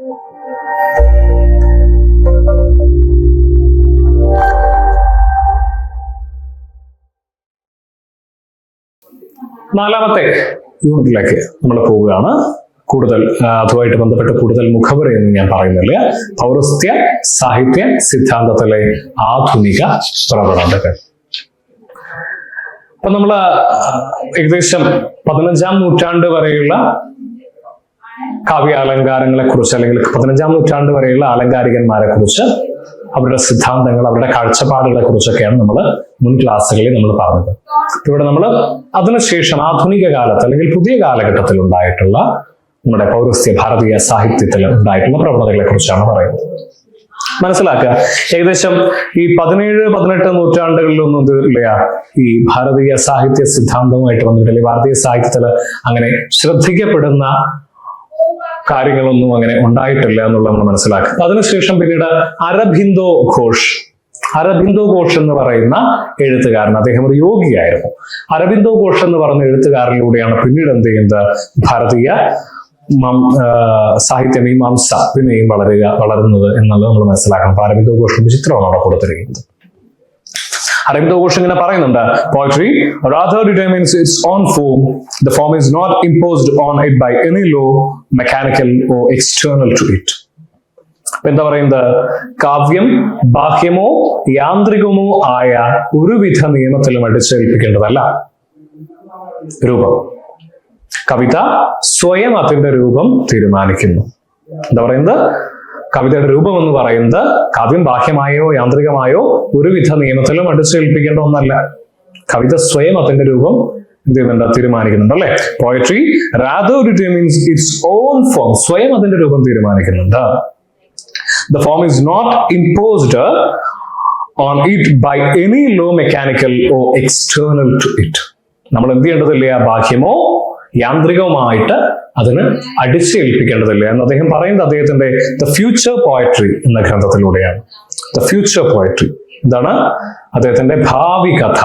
നാലാമത്തെ യൂണിറ്റിലേക്ക് നമ്മൾ പോവുകയാണ്. കൂടുതൽ അതുമായിട്ട് ബന്ധപ്പെട്ട് കൂടുതൽ മുഖവുരയൊന്നും ഞാൻ പറയുന്നില്ല. പൗരസ്ത്യ സാഹിത്യ സിദ്ധാന്തത്തിലെ ആധുനിക പ്രവണതകൾ. അപ്പൊ നമ്മള് ഏകദേശം 15-ാം നൂറ്റാണ്ട് വരെയുള്ള കാവ്യാലങ്കാരങ്ങളെ കുറിച്ച്, അല്ലെങ്കിൽ 15-ാം നൂറ്റാണ്ട് വരെയുള്ള ആലങ്കാരികന്മാരെ കുറിച്ച്, അവരുടെ സിദ്ധാന്തങ്ങൾ, അവരുടെ കാഴ്ചപ്പാടുകളെ കുറിച്ചൊക്കെയാണ് നമ്മൾ മുൻ ക്ലാസ്സുകളിൽ നമ്മൾ പറഞ്ഞത്. ഇവിടെ നമ്മൾ അതിനുശേഷം ആധുനിക കാലത്ത് അല്ലെങ്കിൽ പുതിയ കാലഘട്ടത്തിൽ ഉണ്ടായിട്ടുള്ള നമ്മുടെ പൗരസ്ത്യ ഭാരതീയ സാഹിത്യത്തിൽ ഉണ്ടായിട്ടുള്ള പ്രവണതകളെ കുറിച്ചാണ് പറയുന്നത്. മനസ്സിലാക്കുക, ഏകദേശം ഈ 17-18 നൂറ്റാണ്ടുകളിലൊന്നും ഇല്ല ഈ ഭാരതീയ സാഹിത്യ സിദ്ധാന്തവുമായിട്ട് ബന്ധപ്പെട്ട് ഭാരതീയ സാഹിത്യത്തിൽ അങ്ങനെ ശ്രദ്ധിക്കപ്പെടുന്ന കാര്യങ്ങളൊന്നും അങ്ങനെ ഉണ്ടായിട്ടില്ല എന്നുള്ളത് നമ്മൾ മനസ്സിലാക്കുക. അതിനുശേഷം പിന്നീട് അരബിന്ദോ ഘോഷ് എന്ന് പറയുന്ന എഴുത്തുകാരൻ, അദ്ദേഹം ഒരു യോഗിയായിരുന്നു. അരബിന്ദോ ഘോഷ് എന്ന് പറയുന്ന എഴുത്തുകാരനിലൂടെയാണ് പിന്നീട് എന്ത് ചെയ്യുന്നത് ഭാരതീയ സാഹിത്യ മീമാംസ പിന്നെയും വളരുന്നത് എന്നുള്ളത് നമ്മൾ മനസ്സിലാക്കണം. അരബിന്ദോ ഘോഷിന്റെ ചിത്രമാണ് അവിടെ കൊടുത്തിരിക്കുന്നത്. അരബിന്ദോ ഘോഷ് ഇങ്ങനെ പറയുന്നുണ്ട്, poetry rather determines its own form. The form is not imposed on it by any law, mechanical or external to it. എന്താ പറയുന്നത്? കാവ്യം ബാഹ്യമോ യാന്ത്രികമോ ആയ ഒരുവിധ നിയമത്തിലും അടിച്ചേൽപ്പിക്കേണ്ടതല്ല. രൂപം, കവിത സ്വയം അതിന്റെ രൂപം തീരുമാനിക്കുന്നു. എന്താ പറയുന്നത്? കവിതയുടെ രൂപം എന്ന് പറയുന്നത് കാവ്യം ബാഹ്യമായോ യാന്ത്രികമായോ ഒരുവിധ നിയമത്തിലും അടിച്ചേൽപ്പിക്കേണ്ട ഒന്നല്ല. കവിത സ്വയം അതിന്റെ രൂപം എന്ത് ചെയ്യുന്നുണ്ട്? തീരുമാനിക്കുന്നുണ്ട്, അല്ലെ? Poetry rather determines its own form. സ്വയം അതിന്റെ രൂപം തീരുമാനിക്കുന്നുണ്ട്. The form is not imposed on it by any law, mechanical or external to it. നമ്മൾ എന്ത് ചെയ്യേണ്ടതില്ല? ബാഹ്യമോ യാന്ത്രികവുമായിട്ട് അതിന് അടിച്ചേൽപ്പിക്കേണ്ടതില്ല എന്ന് അദ്ദേഹം പറയുന്നത് അദ്ദേഹത്തിന്റെ ദ ഫ്യൂച്ചർ പോയട്രി എന്ന ഗ്രന്ഥത്തിലൂടെയാണ്. ദ ഫ്യൂച്ചർ പോയട്രി എന്താണ്? അദ്ദേഹത്തിന്റെ ഭാവി കഥ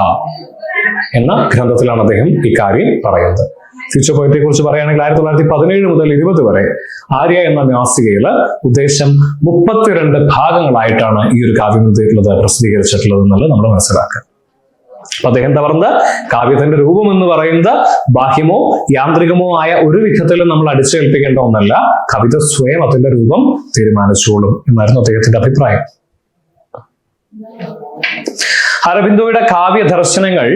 എന്ന ഗ്രന്ഥത്തിലാണ് അദ്ദേഹം ഈ കാര്യം പറയുന്നത്. ഫ്യൂച്ചർ പോയട്രിയെ കുറിച്ച് പറയുകയാണെങ്കിൽ 1917 മുതൽ 20 വരെ ആര്യ എന്ന മാസികയില് ഉദ്ദേശം 32 ഭാഗങ്ങളായിട്ടാണ് ഈ ഒരു കാവ്യം പ്രസിദ്ധീകരിച്ചിട്ടുള്ളത് എന്നുള്ളത് നമ്മൾ മനസ്സിലാക്കുക. അപ്പൊ അദ്ദേഹം എന്താ പറഞ്ഞത്? കാവ്യത്തിന്റെ രൂപം എന്ന് പറയുന്നത് ബാഹ്യമോ യാന്ത്രികമോ ആയ ഒരു വിധത്തിലും നമ്മൾ അടിച്ചേൽപ്പിക്കേണ്ട ഒന്നല്ല. കവിത സ്വയം അതിന്റെ രൂപം തീരുമാനിച്ചോളും എന്നായിരുന്നു അദ്ദേഹത്തിന്റെ അഭിപ്രായം. അരബിന്ദോയുടെ കാവ്യ ദർശനങ്ങൾ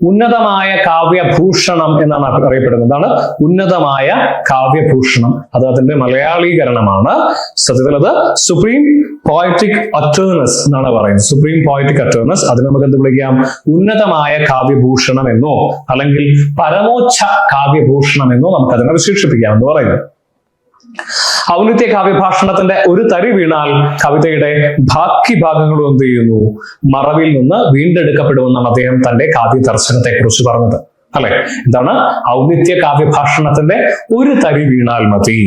ഉന്നതമായ കാവ്യഭൂഷണം എന്നാണ് അറിയപ്പെടുന്നത്. എന്താണ് ഉന്നതമായ കാവ്യഭൂഷണം? അത് അതിന്റെ മലയാളീകരണമാണ്. സത്യത്തിൽ അത് സുപ്രീം പോയറ്റിക് അറ്റേർനസ് എന്നാണ് പറയുന്നത്. Supreme poetic utterances. അതിന് നമുക്ക് എന്ത് വിളിക്കാം? ഉന്നതമായ കാവ്യഭൂഷണം എന്നോ അല്ലെങ്കിൽ പരമോച്ഛ കാവ്യഭൂഷണം എന്നോ നമുക്ക് അതിനെ വിശേഷിപ്പിക്കാം എന്ന് പറയുന്നത്. ഔന്നിത്യ കാവ്യഭാഷണത്തിന്റെ ഒരു തരി വീണാൽ കവിതയുടെ ബാക്കി ഭാഗങ്ങളും എന്ത് ചെയ്യുന്നു? മറവിൽ നിന്ന് വീണ്ടെടുക്കപ്പെടുമെന്നാണ് അദ്ദേഹം തന്റെ കാവ്യ ദർശനത്തെ കുറിച്ച് പറഞ്ഞത്, അല്ലെ? എന്താണ്? ഔന്നിത്യ കാവ്യഭാഷണത്തിന്റെ ഒരു തരി വീണാൽ മതി.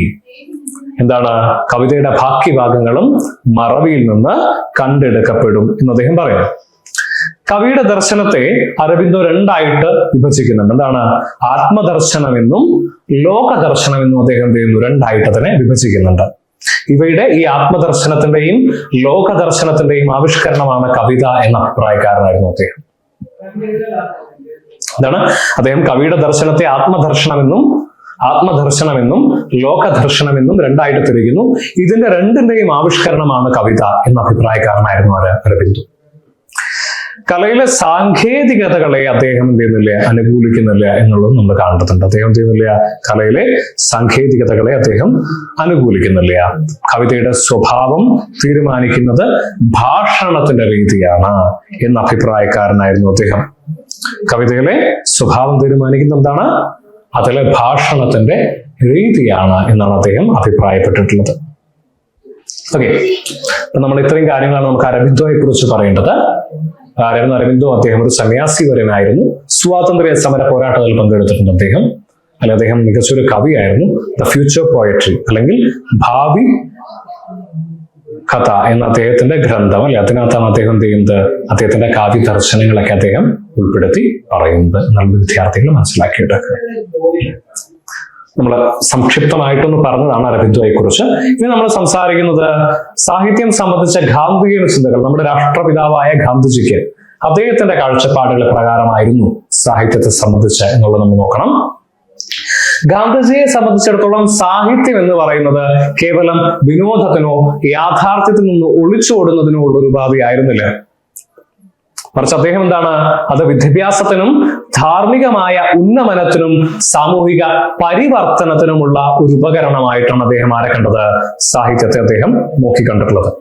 എന്താണ്? കവിതയുടെ ബാക്കി ഭാഗങ്ങളും മറവിയിൽ നിന്ന് കണ്ടെടുക്കപ്പെടും എന്ന് അദ്ദേഹം പറയുന്നു. കവിയുടെ ദർശനത്തെ അരബിന്ദോ രണ്ടായിട്ട് വിഭജിക്കുന്നുണ്ട്. എന്താണ്? ആത്മദർശനമെന്നും ലോകദർശനമെന്നും അദ്ദേഹം എന്ത് ചെയ്യുന്നു? രണ്ടായിട്ട് അതിനെ വിഭജിക്കുന്നുണ്ട്. ഇവയുടെ ഈ ആത്മദർശനത്തിന്റെയും ലോകദർശനത്തിന്റെയും ആവിഷ്കരണമാണ് കവിത എന്ന അഭിപ്രായക്കാരനായിരുന്നു അദ്ദേഹം. എന്താണ്? അദ്ദേഹം കവിയുടെ ദർശനത്തെ ആത്മദർശനമെന്നും ലോകദർശനമെന്നും രണ്ടായിട്ട് തിരിക്കുന്നു. ഇതിന്റെ രണ്ടിന്റെയും ആവിഷ്കരണമാണ് കവിത എന്ന അഭിപ്രായക്കാരനായിരുന്നു അരബിന്ദോ. കലയിലെ സാങ്കേതികതകളെ അദ്ദേഹം എന്ത് ചെയ്യുന്നില്ല? അനുകൂലിക്കുന്നില്ല എന്നുള്ളത് നമ്മൾ കാണുന്നുണ്ട്. അദ്ദേഹം എന്ത് ചെയ്യുന്നില്ല? കലയിലെ സാങ്കേതികതകളെ അദ്ദേഹം അനുകൂലിക്കുന്നില്ല. കവിതയുടെ സ്വഭാവം തീരുമാനിക്കുന്നത് ഭാഷണത്തിന്റെ രീതിയാണ് എന്ന അഭിപ്രായക്കാരനായിരുന്നു അദ്ദേഹം. കവിതയിലെ സ്വഭാവം തീരുമാനിക്കുന്നത് എന്താണ്? അതിലെ ഭാഷണത്തിന്റെ രീതിയാണ് എന്നാണ് അദ്ദേഹം അഭിപ്രായപ്പെട്ടിട്ടുള്ളത്. ഓക്കെ, അപ്പൊ നമ്മൾ ഇത്രയും കാര്യങ്ങളാണ് നമുക്ക് അരബിന്ദോയെ കുറിച്ച് പറയേണ്ടത്. ആരായിരുന്നു അരബിന്ദോ? അദ്ദേഹം ഒരു സന്യാസി വര്യനായിരുന്നു. സ്വാതന്ത്ര്യ സമര പോരാട്ടത്തിൽ പങ്കെടുത്തിട്ടുണ്ട് അദ്ദേഹം. അല്ലെ, അദ്ദേഹം മികച്ചൊരു കവിയായിരുന്നു. ദ ഫ്യൂച്ചർ പോയട്രി അല്ലെങ്കിൽ ഭാവി കഥ എന്ന അദ്ദേഹത്തിന്റെ ഗ്രന്ഥം, അല്ലെ, അതിനകത്താണ് അദ്ദേഹം എന്ത് ചെയ്യുന്നത്? അദ്ദേഹത്തിന്റെ കാവ്യ ദർശനങ്ങളൊക്കെ അദ്ദേഹം ഉൾപ്പെടുത്തി പറയുന്നത് എന്നുള്ള വിദ്യാർത്ഥികൾ മനസ്സിലാക്കിയിട്ട്. നമ്മൾ സംക്ഷിപ്തമായിട്ടൊന്ന് പറഞ്ഞതാണ് അരബിന്ദോയെ കുറിച്ച്. ഇനി നമ്മൾ സംസാരിക്കുന്നത് സാഹിത്യം സംബന്ധിച്ച ഗാന്ധിയൻ ചിന്തകൾ. നമ്മുടെ രാഷ്ട്രപിതാവായ ഗാന്ധിജിക്ക് അദ്ദേഹത്തിന്റെ കാഴ്ചപ്പാടുകൾ പ്രകാരമായിരുന്നു സാഹിത്യത്തെ സംബന്ധിച്ച് എന്നുള്ളത് നമ്മൾ നോക്കണം. ഗാന്ധിജിയെ സംബന്ധിച്ചിടത്തോളം സാഹിത്യം എന്ന് പറയുന്നത് കേവലം വിനോദത്തിനോ യാഥാർത്ഥ്യത്തിൽ നിന്ന് ഒളിച്ചോടുന്നതിനോ ഉള്ള ഒരു ഉപാധിയായിരുന്നില്ല. മറിച്ച് അദ്ദേഹം എന്താണ്, അത് വിദ്യാഭ്യാസത്തിനും ധാർമ്മികമായ ഉന്നമനത്തിനും സാമൂഹിക പരിവർത്തനത്തിനുമുള്ള ഒരു ഉപകരണമായിട്ടാണ് അദ്ദേഹം ആരെ കണ്ടത്? സാഹിത്യത്തെ അദ്ദേഹം നോക്കിക്കണ്ടിട്ടുള്ളത്.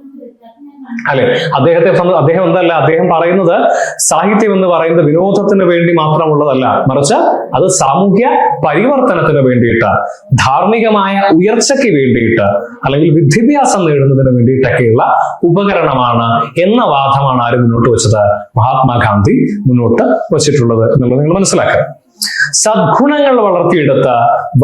അല്ലെ, അദ്ദേഹം എന്തല്ല, അദ്ദേഹം പറയുന്നത് സാഹിത്യം എന്ന് പറയുന്നത് വിനോദത്തിന് വേണ്ടി മാത്രമുള്ളതല്ല, മറിച്ച് അത് സാമൂഹ്യ പരിവർത്തനത്തിന് വേണ്ടിയിട്ട്, ധാർമ്മികമായ ഉയർച്ചയ്ക്ക് വേണ്ടിയിട്ട്, അല്ലെങ്കിൽ വിദ്യാഭ്യാസം നേടുന്നതിന് വേണ്ടിയിട്ടൊക്കെയുള്ള ഉപകരണമാണ് എന്ന വാദമാണ് ആര് മുന്നോട്ട് വെച്ചത്? മഹാത്മാഗാന്ധി മുന്നോട്ട് വച്ചിട്ടുള്ളത് എന്നുള്ളത് നിങ്ങൾ മനസ്സിലാക്കുക. സദ്ഗുണങ്ങൾ വളർത്തിയെടുത്ത്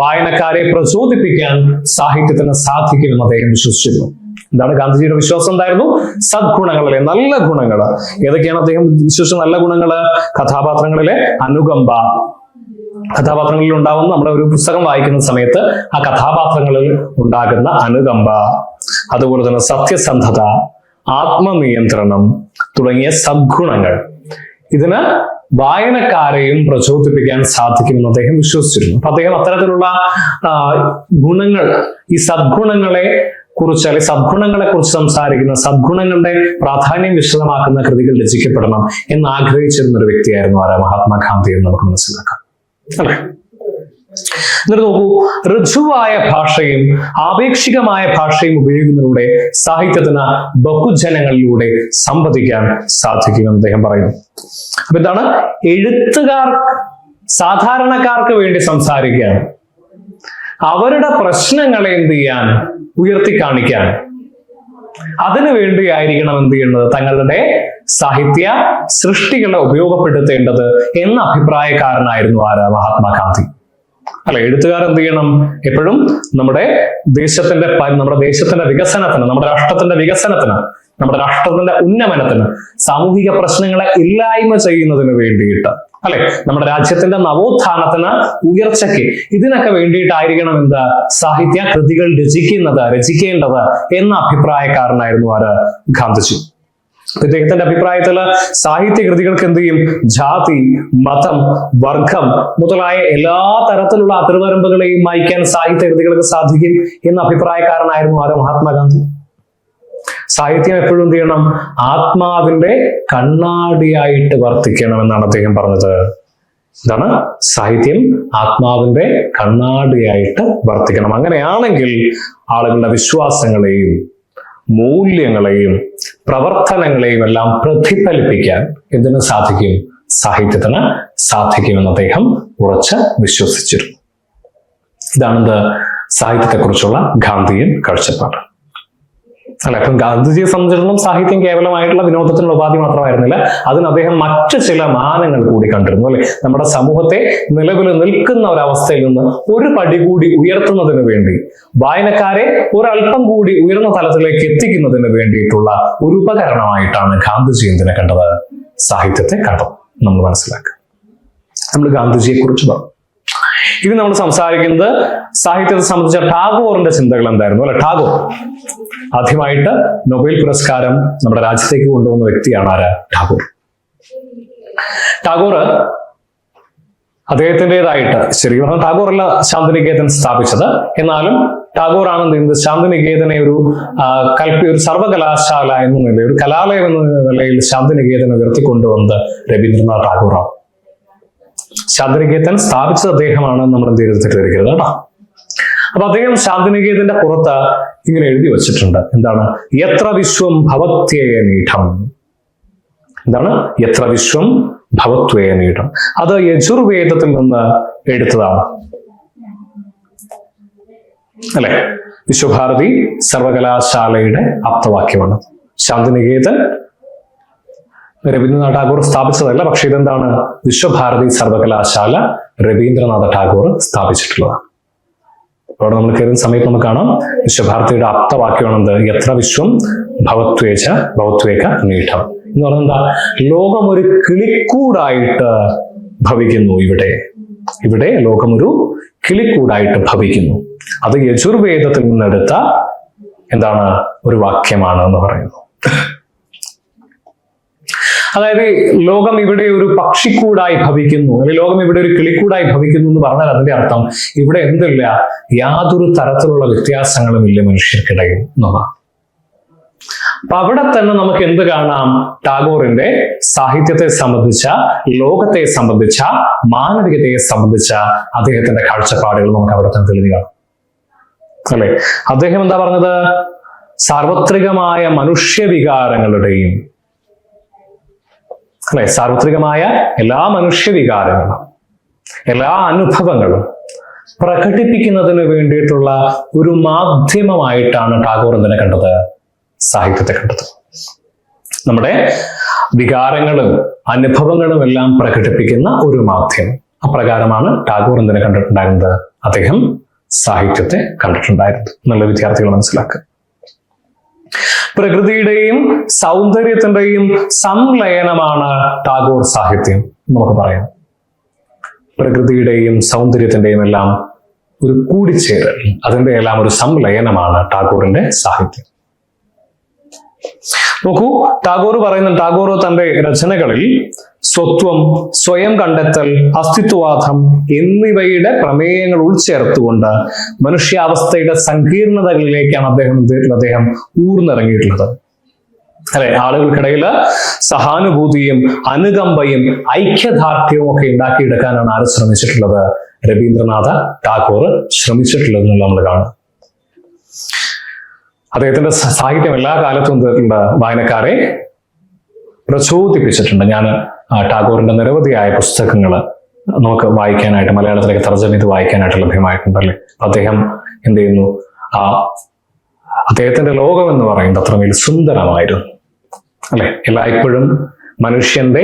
വായനക്കാരെ പ്രചോദിപ്പിക്കാൻ സാഹിത്യത്തിന് സാധിക്കുമെന്ന് അദ്ദേഹം വിശ്വസിച്ചിരുന്നു. എന്താണ് ഗാന്ധിജിയുടെ വിശ്വാസം? എന്തായിരുന്നു? സദ്ഗുണങ്ങളിലെ നല്ല ഗുണങ്ങൾ. ഏതൊക്കെയാണ് അദ്ദേഹം വിശ്വസിച്ച നല്ല ഗുണങ്ങള്? കഥാപാത്രങ്ങളിലെ അനുകമ്പ, കഥാപാത്രങ്ങളിൽ ഉണ്ടാവുന്ന, നമ്മുടെ ഒരു പുസ്തകം വായിക്കുന്ന സമയത്ത് ആ കഥാപാത്രങ്ങളിൽ ഉണ്ടാകുന്ന അനുകമ്പ, അതുപോലെ തന്നെ സത്യസന്ധത, ആത്മനിയന്ത്രണം തുടങ്ങിയ സദ്ഗുണങ്ങൾ, ഇതിന് വായനക്കാരെയും പ്രചോദിപ്പിക്കാൻ സാധിക്കുമെന്ന് അദ്ദേഹം വിശ്വസിച്ചിരുന്നു. അപ്പൊ അദ്ദേഹം അത്തരത്തിലുള്ള ഗുണങ്ങൾ, ഈ സദ്ഗുണങ്ങളെ കുറിച്ച്, അല്ലെങ്കിൽ സദ്ഗുണങ്ങളെ കുറിച്ച് സംസാരിക്കുന്ന, സദ്ഗുണങ്ങളുടെ പ്രാധാന്യം വിശദമാക്കുന്ന കൃതികൾ രചിക്കപ്പെടണം എന്ന് ആഗ്രഹിച്ചിരുന്ന ഒരു വ്യക്തിയായിരുന്നു ആരാ? മഹാത്മാഗാന്ധി എന്ന് നമുക്ക് മനസ്സിലാക്കാം. അല്ലെ, എന്നിട്ട് നോക്കൂ, ഋജുവായ ഭാഷയും ആപേക്ഷികമായ ഭാഷയും ഉപയോഗിക്കുന്നതിലൂടെ സാഹിത്യത്തിന് ബഹുജനങ്ങളിലൂടെ സംവദിക്കാൻ സാധിക്കുമെന്ന് അദ്ദേഹം പറയുന്നു. അപ്പൊ എന്താണ്? എഴുത്തുകാർ സാധാരണക്കാർക്ക് വേണ്ടി സംസാരിക്കാൻ, അവരുടെ പ്രശ്നങ്ങളെ എന്ത് ചെയ്യാൻ? ഉയർത്തി കാണിക്കാൻ, അതിനു വേണ്ടിയായിരിക്കണം എന്ത് ചെയ്യുന്നത്? തങ്ങളുടെ സാഹിത്യ സൃഷ്ടികളെ ഉപയോഗപ്പെടുത്തേണ്ടത് എന്ന അഭിപ്രായക്കാരനായിരുന്നു ആരാ? മഹാത്മാഗാന്ധി. അല്ലെ, എഴുത്തുകാർ എന്ത് ചെയ്യണം? എപ്പോഴും നമ്മുടെ ദേശത്തിന്റെ വികസനത്തിന്, നമ്മുടെ രാഷ്ട്രത്തിന്റെ വികസനത്തിന്, നമ്മുടെ രാഷ്ട്രത്തിന്റെ ഉന്നമനത്തിന്, സാമൂഹിക പ്രശ്നങ്ങളെ ഇല്ലായ്മ ചെയ്യുന്നതിന് വേണ്ടിയിട്ട്, അല്ലെ, നമ്മുടെ രാജ്യത്തിന്റെ നവോത്ഥാനത്തിന്, ഉയർച്ചയ്ക്ക്, ഇതിനൊക്കെ വേണ്ടിയിട്ടായിരിക്കണം എന്താ? സാഹിത്യ കൃതികൾ രചിക്കേണ്ടത് എന്ന അഭിപ്രായക്കാരനായിരുന്നു ആര്? ഗാന്ധിജി. ഇദ്ദേഹത്തിന്റെ അഭിപ്രായത്തില് സാഹിത്യ കൃതികൾക്ക് എന്ത് ചെയ്യും? ജാതി, മതം, വർഗം മുതലായ എല്ലാ തരത്തിലുള്ള അതിർവരമ്പുകളെയും മായ്ക്കാൻ സാഹിത്യ കൃതികൾക്ക് സാധിക്കും എന്ന അഭിപ്രായക്കാരനായിരുന്നു ആര്? മഹാത്മാഗാന്ധി. സാഹിത്യം എപ്പോഴും എന്ത് ചെയ്യണം? ആത്മാവിന്റെ കണ്ണാടിയായിട്ട് വർത്തിക്കണം എന്നാണ് അദ്ദേഹം പറഞ്ഞത്. എന്താണ്? സാഹിത്യം ആത്മാവിന്റെ കണ്ണാടിയായിട്ട് വർത്തിക്കണം. അങ്ങനെയാണെങ്കിൽ ആളുകളുടെ വിശ്വാസങ്ങളെയും മൂല്യങ്ങളെയും പ്രവർത്തനങ്ങളെയും എല്ലാം പ്രതിഫലിപ്പിക്കാൻ എന്തിനു സാധിക്കും? സാഹിത്യത്തിന് സാധിക്കുമെന്ന് അദ്ദേഹം ഉറച്ച് വിശ്വസിച്ചിരുന്നു. ഇതാണെന്ത്? സാഹിത്യത്തെക്കുറിച്ചുള്ള ഗാന്ധിയൻ കാഴ്ചപ്പാട്. അല്ല, അപ്പം ഗാന്ധിജിയെ സംബന്ധിച്ചിടത്തോളം സാഹിത്യം കേവലമായിട്ടുള്ള വിനോദത്തിനുള്ള ഉപാധി മാത്രമായിരുന്നില്ല, അതിന് അദ്ദേഹം മറ്റു ചില മാനങ്ങൾ കൂടി കണ്ടിരുന്നു. അല്ലെ, നമ്മുടെ സമൂഹത്തെ നിലവിൽ നിൽക്കുന്ന ഒരവസ്ഥയിൽ നിന്ന് ഒരു പടി കൂടി ഉയർത്തുന്നതിന് വേണ്ടി, വായനക്കാരെ ഒരല്പം കൂടി ഉയർന്ന തലത്തിലേക്ക് എത്തിക്കുന്നതിന് വേണ്ടിയിട്ടുള്ള ഒരു ഉപകരണമായിട്ടാണ് ഗാന്ധിജി എന്തിനെ കണ്ടത്? സാഹിത്യത്തെ കണ്ടത്. നമ്മൾ മനസ്സിലാക്കുക. നമ്മൾ ഗാന്ധിജിയെ കുറിച്ച് പറഞ്ഞു. ഇനി നമ്മൾ സംസാരിക്കുന്നത് സാഹിത്യത്തെ സംബന്ധിച്ച ടാഗോറിന്റെ ചിന്തകൾ എന്തായിരുന്നു. അല്ലെ, ടാഗോർ ആദ്യമായിട്ട് നൊബേൽ പുരസ്കാരം നമ്മുടെ രാജ്യത്തേക്ക് കൊണ്ടുവന്ന വ്യക്തിയാണ് ആര്? ടാഗോർ. ടാഗോർ അദ്ദേഹത്തിൻ്റെതായിട്ട്, ശരിക്കും പറഞ്ഞാൽ ടാഗോർ അല്ല ശാന്തിനികേതൻ സ്ഥാപിച്ചത്, എന്നാലും ടാഗോർ ആണ് എന്ത് ചെയ്യുന്നത്? ശാന്തിനികേതനെ ഒരു സർവകലാശാല എന്ന നിലയിൽ, ഒരു കലാലയം എന്ന നിലയിൽ ശാന്തിനികേതൻ ഉയർത്തിക്കൊണ്ടുവന്നത് രവീന്ദ്രനാഥ് ടാഗോറാണ്. ശാന്തിനികേതൻ സ്ഥാപിച്ചത് അദ്ദേഹമാണ്. നമ്മൾ എന്ത് ചെയ്ത് തെറ്റിദ്ധരിക്കരുത് കേട്ടോ. അപ്പൊ അദ്ദേഹം ശാന്തിനികേതന്റെ പുറത്ത് ഇങ്ങനെ എഴുതി വച്ചിട്ടുണ്ട്. എന്താണ്? യത്ര വിശ്വം ഭവത്വേയമീഠം. എന്താണ്? യത്ര വിശ്വം ഭവത്വേയമീഠം. അത് യജുർവേദത്തിൽ നിന്ന് എടുത്തതാണ്. അല്ലെ, വിശ്വഭാരതി സർവകലാശാലയുടെ ആപ്തവാക്യമാണ്. ശാന്തിനികേതൻ രവീന്ദ്രനാഥ് ടാഗോർ സ്ഥാപിച്ചതല്ല, പക്ഷെ ഇതെന്താണ്? വിശ്വഭാരതി സർവകലാശാല രവീന്ദ്രനാഥ ടാഗോർ സ്ഥാപിച്ചിട്ടുള്ളതാണ്. അവിടെ നമ്മൾ കയറുന്ന സമയത്ത് നമുക്ക് കാണാം വിശ്വഭാരതിയുടെ ആപ്തവാക്യമാണെന്ത്? യത്ര വിശ്വം ഭവത്വേക നീഠം എന്ന് പറഞ്ഞാൽ എന്താ? ലോകം ഒരു കിളിക്കൂടായിട്ട് ഭവിക്കുന്നു. ഇവിടെ ലോകമൊരു കിളിക്കൂടായിട്ട് ഭവിക്കുന്നു. അത് യജുർവേദത്തിൽ നിന്നെടുത്ത എന്താണ് ഒരു വാക്യമാണ് എന്ന് പറയുന്നു. അതായത് ലോകം ഇവിടെ ഒരു പക്ഷിക്കൂടായി ഭവിക്കുന്നു, അല്ലെങ്കിൽ ലോകം ഇവിടെ ഒരു കിളിക്കൂടായി ഭവിക്കുന്നു എന്ന് പറഞ്ഞാൽ അതിന്റെ അർത്ഥം ഇവിടെ എന്തില്ല, യാതൊരു തരത്തിലുള്ള വ്യത്യാസങ്ങളും ഇല്ല മനുഷ്യർക്കിടയിൽ എന്നതാണ്. അപ്പൊ അവിടെ തന്നെ നമുക്ക് എന്ത് കാണാം, ടാഗോറിന്റെ സാഹിത്യത്തെ സംബന്ധിച്ച, ലോകത്തെ സംബന്ധിച്ച, മാനവികതയെ സംബന്ധിച്ച അദ്ദേഹത്തിന്റെ കാഴ്ചപ്പാടുകൾ നമുക്ക് അവിടെ തന്നെ തെളിഞ്ഞു കാണാം അല്ലെ. അദ്ദേഹം എന്താ പറഞ്ഞത്, സാർവത്രികമായ മനുഷ്യവികാരങ്ങളുടെയും അല്ലെ, സാർവത്രികമായ എല്ലാ മനുഷ്യവികാരങ്ങളും എല്ലാ അനുഭവങ്ങളും പ്രകടിപ്പിക്കുന്നതിന് വേണ്ടിയിട്ടുള്ള ഒരു മാധ്യമമായിട്ടാണ് ടാഗോർ എന്തിനെ കണ്ടത്, സാഹിത്യത്തെ കണ്ടത്. നമ്മുടെ വികാരങ്ങളും അനുഭവങ്ങളും എല്ലാം പ്രകടിപ്പിക്കുന്ന ഒരു മാധ്യമം. അപ്രകാരമാണ് ടാഗോർ എന്തിനെ കണ്ടിട്ടുണ്ടായിരുന്നത്, അദ്ദേഹം സാഹിത്യത്തെ കണ്ടിട്ടുണ്ടായിരുന്നത് എന്നുള്ള വിദ്യാർത്ഥികൾ മനസ്സിലാക്കുക. പ്രകൃതിയുടെയും സൗന്ദര്യത്തിന്റെയും സംലയനമാണ് ടാഗോർ സാഹിത്യം നമുക്ക് പറയാം. പ്രകൃതിയുടെയും സൗന്ദര്യത്തിന്റെയും എല്ലാം ഒരു കൂടിച്ചേരൽ, അതിന്റെ എല്ലാം ഒരു സംലയനമാണ് ടാഗോറിന്റെ സാഹിത്യം. നോക്കൂ, ടാഗോർ പറയുന്നുണ്ട്, ടാഗോർ തന്റെ രചനകളിൽ സ്വത്വം, സ്വയം കണ്ടെത്തൽ, അസ്തിത്വവാദം എന്നിവയുടെ പ്രമേയങ്ങൾ ഉൾച്ചേർത്തുകൊണ്ട് മനുഷ്യാവസ്ഥയുടെ സങ്കീർണതകളിലേക്കാണ് അദ്ദേഹം ഊർന്നിറങ്ങിയിട്ടുള്ളത് അല്ലെ. ആളുകൾക്കിടയിൽ സഹാനുഭൂതിയും അനുകമ്പയും ഐക്യദാർഢ്യവും ഒക്കെ ഉണ്ടാക്കിയെടുക്കാനാണ് ആര് ശ്രമിച്ചിട്ടുള്ളത്, രവീന്ദ്രനാഥ ടാഗോർ ശ്രമിച്ചിട്ടുള്ളത് എന്നുള്ള നമ്മൾ കാണും. അദ്ദേഹത്തിന്റെ സാഹിത്യം എല്ലാ കാലത്തും വായനക്കാരെ പ്രചോദിപ്പിച്ചിട്ടുണ്ട്. ഞാൻ ടാഗോറിന്റെ നിരവധിയായ പുസ്തകങ്ങൾ നമുക്ക് വായിക്കാനായിട്ട്, മലയാളത്തിലേക്ക് തർജ്ജമ ചെയ്ത് വായിക്കാനായിട്ട് ലഭ്യമായിട്ടുണ്ടല്ലേ. അദ്ദേഹം എന്ത് ചെയ്യുന്നു, അദ്ദേഹത്തിന്റെ ലോകം എന്ന് പറയുന്നത് അത്രമേൽ സുന്ദരമായിരുന്നു അല്ലെ. എല്ലായ്പ്പോഴും മനുഷ്യന്റെ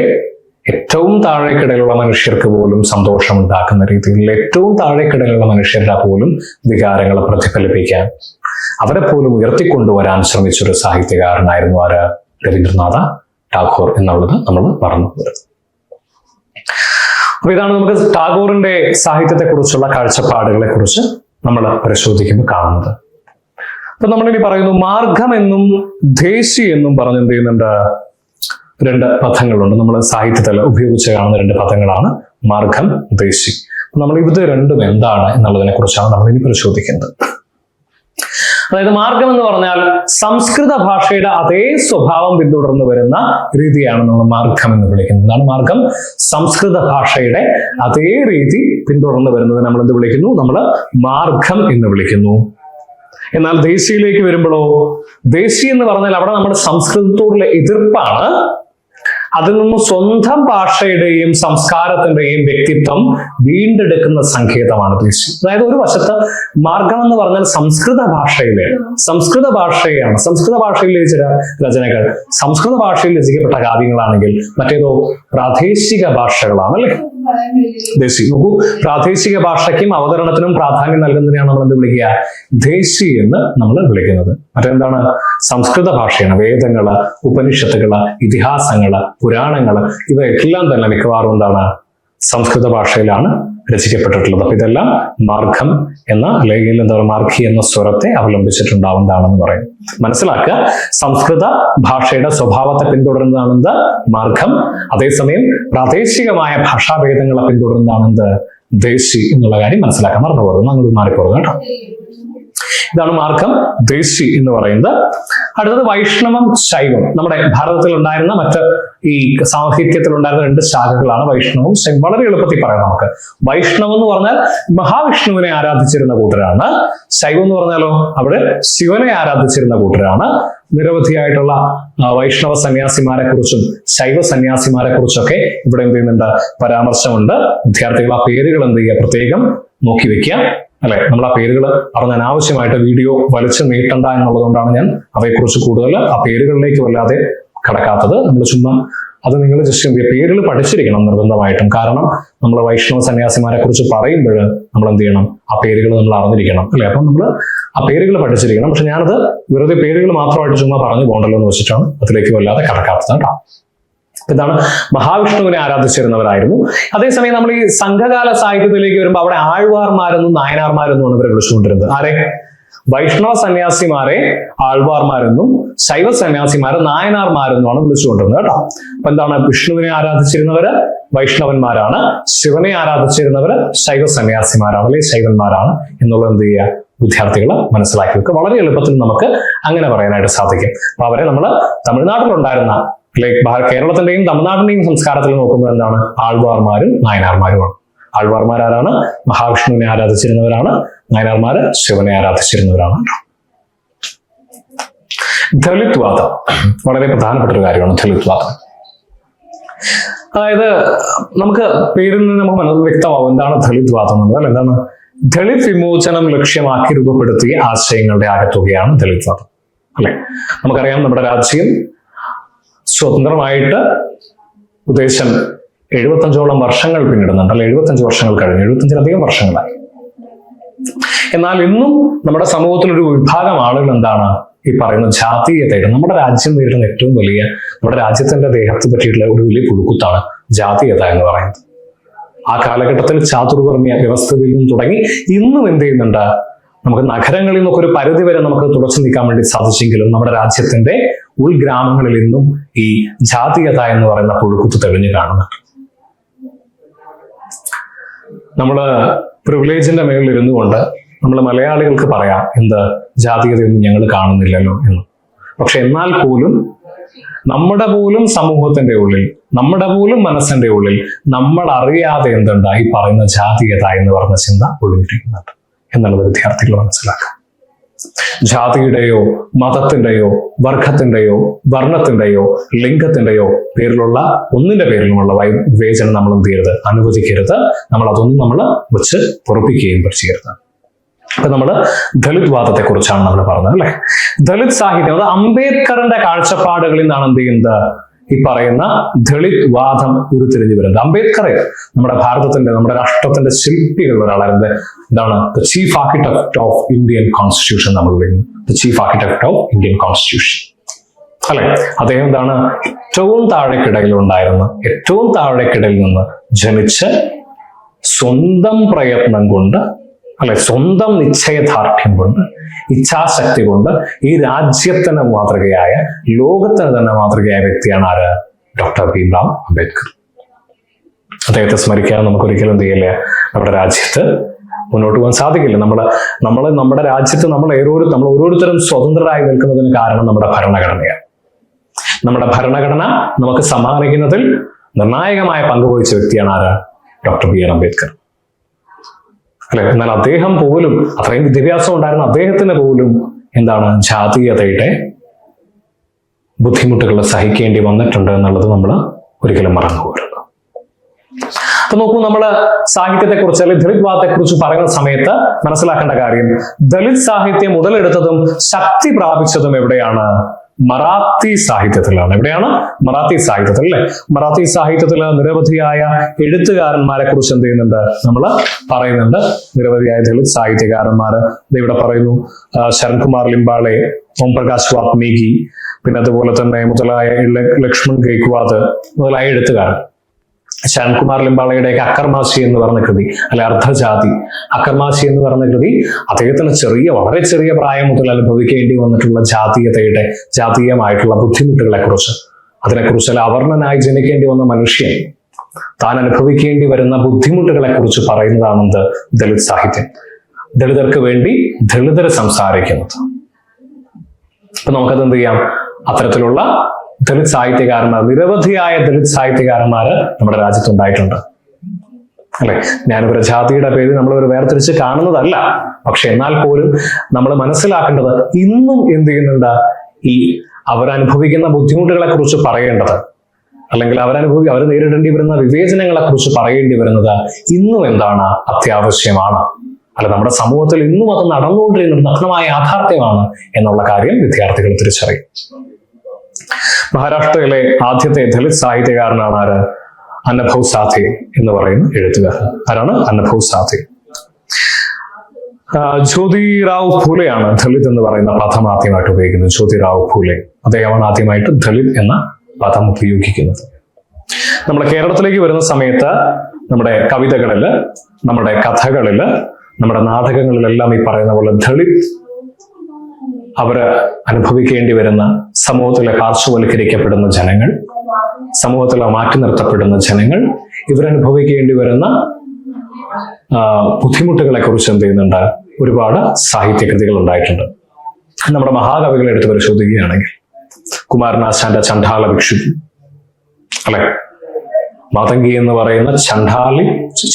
ഏറ്റവും താഴേക്കിടയിലുള്ള മനുഷ്യർക്ക് പോലും സന്തോഷം ഉണ്ടാക്കുന്ന രീതിയിൽ, ഏറ്റവും താഴേക്കിടയിലുള്ള മനുഷ്യരുടെ പോലും വികാരങ്ങളെ പ്രതിഫലിപ്പിക്കാൻ, അവരെ പോലും ഉയർത്തിക്കൊണ്ടുവരാൻ ശ്രമിച്ചൊരു സാഹിത്യകാരനായിരുന്നു ആര്, രവീന്ദ്രനാഥ ടാഗോർ എന്നുള്ളത് നമ്മൾ പറഞ്ഞു വരുന്നത്. അപ്പൊ ഇതാണ് നമുക്ക് ടാഗോറിന്റെ സാഹിത്യത്തെ കുറിച്ചുള്ള കാഴ്ചപ്പാടുകളെ കുറിച്ച് നമ്മൾ പരിശോധിക്കുമ്പോൾ കാണുന്നത്. അപ്പൊ നമ്മളിനി പറയുന്നു, മാർഗം എന്നും ദേശി എന്നും പറഞ്ഞ് എന്ത് ചെയ്യുന്നുണ്ട്, രണ്ട് പദങ്ങളുണ്ട്. നമ്മൾ സാഹിത്യത്തിൽ ഉപയോഗിച്ച് കാണുന്ന രണ്ട് പദങ്ങളാണ് മാർഗം, ദേശി. നമ്മൾ ഇത് രണ്ടും എന്താണ് എന്നുള്ളതിനെ കുറിച്ചാണ് നമ്മൾ ഇനി പരിശോധിക്കുന്നത്. അതായത് മാർഗം എന്ന് പറഞ്ഞാൽ സംസ്കൃത ഭാഷയുടെ അതേ സ്വഭാവം പിന്തുടർന്ന് വരുന്ന രീതിയാണ് നമ്മൾ മാർഗം എന്ന് വിളിക്കുന്നത്. എന്താണ് മാർഗം? സംസ്കൃത ഭാഷയുടെ അതേ രീതി പിന്തുടർന്ന് വരുന്നത് നമ്മൾ എന്ത് വിളിക്കുന്നു, നമ്മൾ മാർഗം എന്ന് വിളിക്കുന്നു. എന്നാൽ ദേശീയിലേക്ക് വരുമ്പോഴോ, ദേശി എന്ന് പറഞ്ഞാൽ അവിടെ നമ്മുടെ സംസ്കൃതത്തോടുള്ള എതിർപ്പാണ്. അതിൽ നിന്ന് സ്വന്തം ഭാഷയുടെയും സംസ്കാരത്തിന്റെയും വ്യക്തിത്വം വീണ്ടെടുക്കുന്ന സങ്കേതമാണ് ദേശി. അതായത് ഒരു വശത്ത് മാർഗം എന്ന് പറഞ്ഞാൽ സംസ്കൃത ഭാഷയാണ്. സംസ്കൃത ഭാഷയിൽ ചില രചനകൾ സംസ്കൃത ഭാഷയിൽ രചിക്കപ്പെട്ട കാവ്യങ്ങളാണെങ്കിൽ മറ്റേതോ പ്രാദേശിക ഭാഷകളാണ് അല്ലെ. ദേശി നോക്കൂ, പ്രാദേശിക ഭാഷയ്ക്കും അവതരണത്തിനും പ്രാധാന്യം നൽകുന്നതിനെയാണ് നമ്മൾ എന്ത് വിളിക്കുക, ദേശി എന്ന് നമ്മൾ വിളിക്കുന്നത്. മറ്റെന്താണ്, സംസ്കൃത ഭാഷയാണ്. വേദങ്ങള്, ഉപനിഷത്തുകള്, ഇതിഹാസങ്ങള്, പുരാണങ്ങള് ഇവയെല്ലാം തന്നെ മിക്കവാറും എന്താണ്, സംസ്കൃത ഭാഷയിലാണ് രചിക്കപ്പെട്ടിട്ടുള്ളത്. അപ്പൊ ഇതെല്ലാം മാർഗം എന്ന, അല്ലെങ്കിൽ എന്താ പറയുക, മാർഗി എന്ന സ്വരത്തെ അവലംബിച്ചിട്ടുണ്ടാവുന്നതാണെന്ന് പറയും. മനസ്സിലാക്കുക, സംസ്കൃത ഭാഷയുടെ സ്വഭാവത്തെ പിന്തുടരുന്നതാണെന്ത്, മാർഗം. അതേസമയം പ്രാദേശികമായ ഭാഷാഭേദങ്ങളെ പിന്തുടരുന്നതാണെന്ത്, ദേശി എന്നുള്ള കാര്യം മനസ്സിലാക്കാൻ മറന്നുപോകുന്നു, അങ്ങോട്ട് മാറിപ്പോകുന്നു കേട്ടോ. ഇതാണ് മാർഗം, ദേശി എന്ന് പറയുന്നത്. അടുത്തത് വൈഷ്ണവം, ശൈവം. നമ്മുടെ ഭാരതത്തിൽ ഉണ്ടായിരുന്ന മറ്റ് ഈ സാഹിത്യത്തിൽ ഉണ്ടായിരുന്ന രണ്ട് ശാഖകളാണ് വൈഷ്ണവവും ശൈവം. വളരെ എളുപ്പത്തിൽ പറയാം നമുക്ക്. വൈഷ്ണവം എന്ന് പറഞ്ഞാൽ മഹാവിഷ്ണുവിനെ ആരാധിച്ചിരുന്ന കൂട്ടരാണ്. ശൈവം എന്ന് പറഞ്ഞാലോ അവിടെ ശിവനെ ആരാധിച്ചിരുന്ന കൂട്ടരാണ്. നിരവധിയായിട്ടുള്ള വൈഷ്ണവ സന്യാസിമാരെ കുറിച്ചും ശൈവ സന്യാസിമാരെ കുറിച്ചൊക്കെ ഇവിടെ എന്ത് ചെയ്യുന്നുണ്ട്, പരാമർശമുണ്ട്. വിദ്യാർത്ഥികൾ ആ പേരുകൾ എന്ത് ചെയ്യുക, പ്രത്യേകം നോക്കി വെക്കുക അല്ലെ. നമ്മൾ ആ പേരുകൾ പറഞ്ഞ അനാവശ്യമായിട്ട് വീഡിയോ വലിച്ചു നീട്ടണ്ട എന്നുള്ളതുകൊണ്ടാണ് ഞാൻ അവയെക്കുറിച്ച് കൂടുതൽ ആ പേരുകളിലേക്ക് വല്ലാതെ കടക്കാത്തത്. നമ്മൾ ചുമ്മാ അത് നിങ്ങൾ ജസ്റ്റ് എന്ത് ചെയ്യുക, പേരുകൾ പഠിച്ചിരിക്കണം നിർബന്ധമായിട്ടും. കാരണം നമ്മൾ വൈഷ്ണവ സന്യാസിമാരെ കുറിച്ച് പറയുമ്പോൾ നമ്മൾ എന്ത് ചെയ്യണം, ആ പേരുകൾ നമ്മൾ അറിഞ്ഞിരിക്കണം അല്ലെ. അപ്പം നമ്മൾ ആ പേരുകൾ പഠിച്ചിരിക്കണം. പക്ഷെ ഞാനത് വെറുതെ പേരുകൾ മാത്രമായിട്ട് ചുമ്മാ പറഞ്ഞു പോകണ്ടല്ലോ എന്ന് വെച്ചിട്ടാണ് അതിലേക്ക് വല്ലാതെ കടക്കാത്തത് കേട്ടോ. ഇതാണ് മഹാവിഷ്ണുവിനെ ആരാധിച്ചിരുന്നവരായിരുന്നു. അതേസമയം നമ്മൾ ഈ സംഘകാല സാഹിത്യത്തിലേക്ക് വരുമ്പോൾ അവിടെ ആഴ്വാർമാരെന്നും നായനാർമാരെന്നുമാണ് ഇവരെ വിളിച്ചുകൊണ്ടിരുന്നത്. ആരെ? വൈഷ്ണവ സന്യാസിമാരെ ആൾവാർമാരെന്നും ശൈവ സന്യാസിമാരെ നായനാർമാരെന്നുമാണ് വിളിച്ചുകൊണ്ടിരുന്നത് കേട്ടോ. അപ്പൊ എന്താണ്? വിഷ്ണുവിനെ ആരാധിച്ചിരുന്നവര് വൈഷ്ണവന്മാരാണ്, ശിവനെ ആരാധിച്ചിരുന്നവര് ശൈവ സന്യാസിമാരാണ്, അല്ലെങ്കിൽ ശൈവന്മാരാണ് എന്നുള്ളത് എന്ത് ചെയ്യുക? വിദ്യാർത്ഥികൾ മനസ്സിലാക്കി വെക്കുക. വളരെ എളുപ്പത്തിൽ നമുക്ക് അങ്ങനെ പറയാനായിട്ട് സാധിക്കും. അപ്പൊ അവരെ നമ്മൾ തമിഴ്നാട്ടിലുണ്ടായിരുന്ന കേരളത്തിന്റെയും തമിഴ്നാടിന്റെയും സംസ്കാരത്തിൽ നോക്കുമ്പോൾ എന്താണ്? ആൾവാർമാരും നായനാർമാരുമാണ്. ആൾവാർമാർ ആരാണ്? മഹാവിഷ്ണുവിനെ ആരാധിച്ചിരുന്നവരാണ്. നായനാർമാര് ശിവനെ ആരാധിച്ചിരുന്നവരാണ്. ദളിത് വാദം വളരെ പ്രധാനപ്പെട്ട ഒരു കാര്യമാണ്. ദളിത് വാദം അതായത് നമുക്ക് പേരിൽ നിന്ന് നമുക്ക് വ്യക്തമാവും എന്താണ് ദളിത് വാദം എന്നുള്ളത്. എന്താണ്? ദളിത് വിമോചനം ലക്ഷ്യമാക്കി രൂപപ്പെടുത്തിയ ആശയങ്ങളുടെ ആകത്തുകയാണ് ദളിത് വാദം, അല്ലെ? നമുക്കറിയാം നമ്മുടെ രാജ്യം സ്വതന്ത്രമായിട്ട് ഉദ്ദേശം 75ഓളം വർഷങ്ങൾ പിന്നിടുന്നുണ്ട്, അല്ലെ? 75 വർഷങ്ങൾ കഴിഞ്ഞു, 75-ലധികം വർഷങ്ങളായി. എന്നാൽ ഇന്നും നമ്മുടെ സമൂഹത്തിൽ ഒരു വിഭാഗം ആളുകൾ എന്താണ്? ഈ പറയുന്ന ജാതീയതയുടെ, നമ്മുടെ രാജ്യം നേരിടുന്ന ഏറ്റവും വലിയ, നമ്മുടെ രാജ്യത്തിന്റെ ദേഹത്ത് പറ്റിയിട്ടുള്ള ഒരു വലിയ പുഴുക്കുത്താണ് ജാതീയത എന്ന് പറയുന്നത്. ആ കാലഘട്ടത്തിൽ ചാതുർവർണ്ണ വ്യവസ്ഥയിൽ നിന്നും തുടങ്ങി ഇന്നും എന്ത് ചെയ്യുന്നുണ്ട്? നമുക്ക് നഗരങ്ങളിൽ നിന്നൊക്കെ ഒരു പരിധി വരെ നമുക്ക് തുടച്ചു നീക്കാൻ വേണ്ടി സാധിച്ചെങ്കിലും നമ്മുടെ രാജ്യത്തിന്റെ ഉൾഗ്രാമങ്ങളിൽ നിന്നും ഈ ജാതീയത എന്ന് പറയുന്ന പുഴുക്കുത്ത് തെളിഞ്ഞു കാണുന്നുണ്ട്. നമ്മള് പ്രിവിലേജിന്റെ മേളിൽ ഇരുന്നു കൊണ്ട് നമ്മൾ മലയാളികൾക്ക് പറയാം എന്ത്? ജാതീയതയൊന്നും ഞങ്ങൾ കാണുന്നില്ലല്ലോ എന്ന്. പക്ഷെ എന്നാൽ പോലും നമ്മുടെ പോലും സമൂഹത്തിന്റെ ഉള്ളിൽ, നമ്മുടെ പോലും മനസ്സിന്റെ ഉള്ളിൽ നമ്മൾ അറിയാതെ എന്തുണ്ട്? ഈ പറയുന്ന ജാതീയത എന്ന് പറഞ്ഞ ചിന്ത ഒളിഞ്ഞിരിക്കുന്നുണ്ട് എന്നുള്ളത് വിദ്യാർത്ഥികൾ മനസ്സിലാക്കാം. ജാതിയുടെയോ മതത്തിന്റെയോ വർഗത്തിന്റെയോ വർണ്ണത്തിന്റെയോ ലിംഗത്തിന്റെയോ പേരിലുള്ള ഒന്നിന്റെ പേരിലുമുള്ള വിവേചനം നമ്മൾ എന്ത് ചെയ്യരുത്? അനുവദിക്കരുത്. നമ്മൾ അതൊന്നും നമ്മൾ വെച്ച് പൊറപ്പിക്കുകയും ചെയ്യരുത്. അപ്പൊ നമ്മള് ദളിത് വാദത്തെ കുറിച്ചാണ് നമ്മൾ പറഞ്ഞത്, അല്ലെ? ദളിത് സാഹിത്യം അത് അംബേദ്കറിന്റെ കാഴ്ചപ്പാടുകളിൽ നിന്നാണ് എന്ത് ചെയ്യുന്നത്? ഈ പറയുന്ന ദളിത് വാദം ഉരുത്തിരിഞ്ഞു വരുന്നത്. അംബേദ്കർ നമ്മുടെ ഭാരതത്തിന്റെ, നമ്മുടെ രാഷ്ട്രത്തിന്റെ ശില്പികളിൽ ഒരാളായിരുന്നു. എന്താണ്? The chief architect of Indian constitution നമ്മൾ വിളിക്കുന്നത്. The chief architect of Indian constitution, അല്ലെ? അദ്ദേഹം എന്താണ്? ഏറ്റവും താഴേക്കിടയിൽ ഉണ്ടായിരുന്ന, ഏറ്റവും താഴേക്കിടയിൽ നിന്ന് ജനിച്ച് സ്വന്തം പ്രയത്നം കൊണ്ട്, അല്ലെ, സ്വന്തം നിശ്ചയദാർഢ്യം കൊണ്ട്, ഇച്ഛാശക്തി കൊണ്ട് ഈ രാജ്യത്തിന് മാതൃകയായ, ലോകത്തിന് തന്നെ മാതൃകയായ വ്യക്തിയാണ് ആര്? ഡോക്ടർ ഭീംറാവ് അംബേദ്കർ. അദ്ദേഹത്തെ സ്മരിക്കാതെ നമുക്കൊരിക്കലും എന്ത് ചെയ്യില്ല? നമ്മുടെ രാജ്യത്ത് മുന്നോട്ട് പോകാൻ സാധിക്കില്ല. നമ്മുടെ രാജ്യത്ത് നമ്മൾ ഓരോരുത്തരും സ്വതന്ത്രരായി നിൽക്കുന്നതിന് കാരണം നമ്മുടെ ഭരണഘടനയാണ്. നമ്മുടെ ഭരണഘടന നമുക്ക് സമ്മാനിക്കുന്നതിൽ നിർണായകമായ പങ്കുവഹിച്ച വ്യക്തിയാണ് ആര്? ഡോക്ടർ ബി ആർ അംബേദ്കർ, അല്ലെ? എന്നാൽ അദ്ദേഹം പോലും, അത്രയും വിദ്യാഭ്യാസം ഉണ്ടായിരുന്ന അദ്ദേഹത്തിന് പോലും എന്താണ്? ജാതീയതയുടെ ബുദ്ധിമുട്ടുകൾ സഹിക്കേണ്ടി വന്നിട്ടുണ്ട് എന്നുള്ളത് നമ്മൾ ഒരിക്കലും മറന്നുപോകരുത്. അപ്പൊ നോക്കൂ, നമ്മള് സാഹിത്യത്തെ കുറിച്ച് അല്ലെങ്കിൽ ദളിത് വാദത്തെ കുറിച്ച് പറയുന്ന സമയത്ത് മനസ്സിലാക്കേണ്ട കാര്യം, ദളിത് സാഹിത്യം ഉടലെടുത്തതും ശക്തി പ്രാപിച്ചതും എവിടെയാണ്? മറാത്തി സാഹിത്യത്തിലാണ്. എവിടെയാണ്? മറാത്തി സാഹിത്യത്തിൽ, അല്ലെ? മറാത്തി സാഹിത്യത്തിൽ നിരവധിയായ എഴുത്തുകാരന്മാരെ കുറിച്ച് എന്ത് ചെയ്യുന്നുണ്ട്? നമ്മൾ പറയുന്നുണ്ട്. നിരവധിയായ ദളിത് സാഹിത്യകാരന്മാര് ഇവിടെ പറയുന്നു. ശരൺകുമാർ ലിംബാളെ, ഓം പ്രകാശ് വാത്മീകി, പിന്നെ അതുപോലെ തന്നെ മുതലായ ലക്ഷ്മൺ ഗെയ്ക്വാദ് മുതലായ എഴുത്തുകാരൻ. ശരൺകുമാർ ലിംബാളയുടെയൊക്കെ അക്കർമാശി എന്ന് പറഞ്ഞ കൃതി, അല്ലെ, അർദ്ധജാതി അക്കർമാശി എന്ന് പറഞ്ഞ കൃതി അദ്ദേഹത്തിന് വളരെ ചെറിയ പ്രായം മുതൽ അനുഭവിക്കേണ്ടി വന്നിട്ടുള്ള ജാതീയമായിട്ടുള്ള ബുദ്ധിമുട്ടുകളെ കുറിച്ച്, അതിനെക്കുറിച്ച്, അല്ലെ, അവർണനായി ജനിക്കേണ്ടി വന്ന മനുഷ്യൻ താൻ അനുഭവിക്കേണ്ടി വരുന്ന ബുദ്ധിമുട്ടുകളെ കുറിച്ച് പറയുന്നതാണെന്ത്? ദളിത് സാഹിത്യം. ദളിതർക്ക് വേണ്ടി ദളിതർ സംസാരിക്കുന്നത്. അപ്പൊ നമുക്കത് എന്ത് ചെയ്യാം? അത്തരത്തിലുള്ള ദളിത് സാഹിത്യകാരന്മാർ, നിരവധിയായ ദളിത് സാഹിത്യകാരന്മാര് നമ്മുടെ രാജ്യത്തുണ്ടായിട്ടുണ്ട്, അല്ലെ? ഞാനിവരെ ജാതിയുടെ പേരിൽ നമ്മൾ ഒരു വേർതിരിച്ച് കാണുന്നതല്ല. പക്ഷെ എന്നാൽ പോലും നമ്മൾ മനസ്സിലാക്കേണ്ടത് ഇന്നും എന്ത് ചെയ്യുന്നുണ്ട്? ഈ അവരനുഭവിക്കുന്ന ബുദ്ധിമുട്ടുകളെ കുറിച്ച് പറയേണ്ടത്, അല്ലെങ്കിൽ അവർ നേരിടേണ്ടി വരുന്ന വിവേചനങ്ങളെ കുറിച്ച് പറയേണ്ടി വരുന്നത് ഇന്നും എന്താണ്? അത്യാവശ്യമാണ്. അല്ല, നമ്മുടെ സമൂഹത്തിൽ ഇന്നും അത് നടന്നുകൊണ്ടിരിക്കുന്ന ഒരു നഗ്നമായ യാഥാർത്ഥ്യമാണ് എന്നുള്ള കാര്യം വിദ്യാർത്ഥികൾ തിരിച്ചറിയും. മഹാരാഷ്ട്രയിലെ ആദ്യത്തെ ദളിത് സാഹിത്യകാരനാണ് ആര്? അന്നഭവ് സാഥെ എന്ന് പറയുന്ന എഴുത്തുകാരൻ. ആരാണ്? അന്നഭവ് സാഥെ. ജ്യോതിറാവ് ഫൂലെയാണ് ദളിത് എന്ന് പറയുന്ന പദം ആദ്യമായിട്ട് ഉപയോഗിക്കുന്നത്. ജ്യോതിറാവ് ഫൂലെ അദ്ദേഹമാണ് ആദ്യമായിട്ട് ദളിത് എന്ന പദം ഉപയോഗിക്കുന്നത്. നമ്മുടെ കേരളത്തിലേക്ക് വരുന്ന സമയത്ത് നമ്മുടെ കവിതകളില്, നമ്മുടെ കഥകളില്, നമ്മുടെ നാടകങ്ങളിലെല്ലാം ഈ പറയുന്ന പോലെ ദളിത് അവര് അനുഭവിക്കേണ്ടി വരുന്ന സമൂഹത്തിലെ പാർശ്വവൽക്കരിക്കപ്പെടുന്ന ജനങ്ങൾ, സമൂഹത്തിലെ മാറ്റി നിർത്തപ്പെടുന്ന ജനങ്ങൾ, ഇവരനുഭവിക്കേണ്ടി വരുന്ന ബുദ്ധിമുട്ടുകളെ കുറിച്ച് എന്ത് ചെയ്യുന്നുണ്ട്? ഒരുപാട് സാഹിത്യകൃതികൾ ഉണ്ടായിട്ടുണ്ട്. നമ്മുടെ മഹാകവികളെ എടുത്ത് പരിശോധിക്കുകയാണെങ്കിൽ കുമാരനാശാന്റെ ചണ്ഡാല ഭിക്ഷുകി, അല്ലെ, മാതങ്കി എന്ന് പറയുന്ന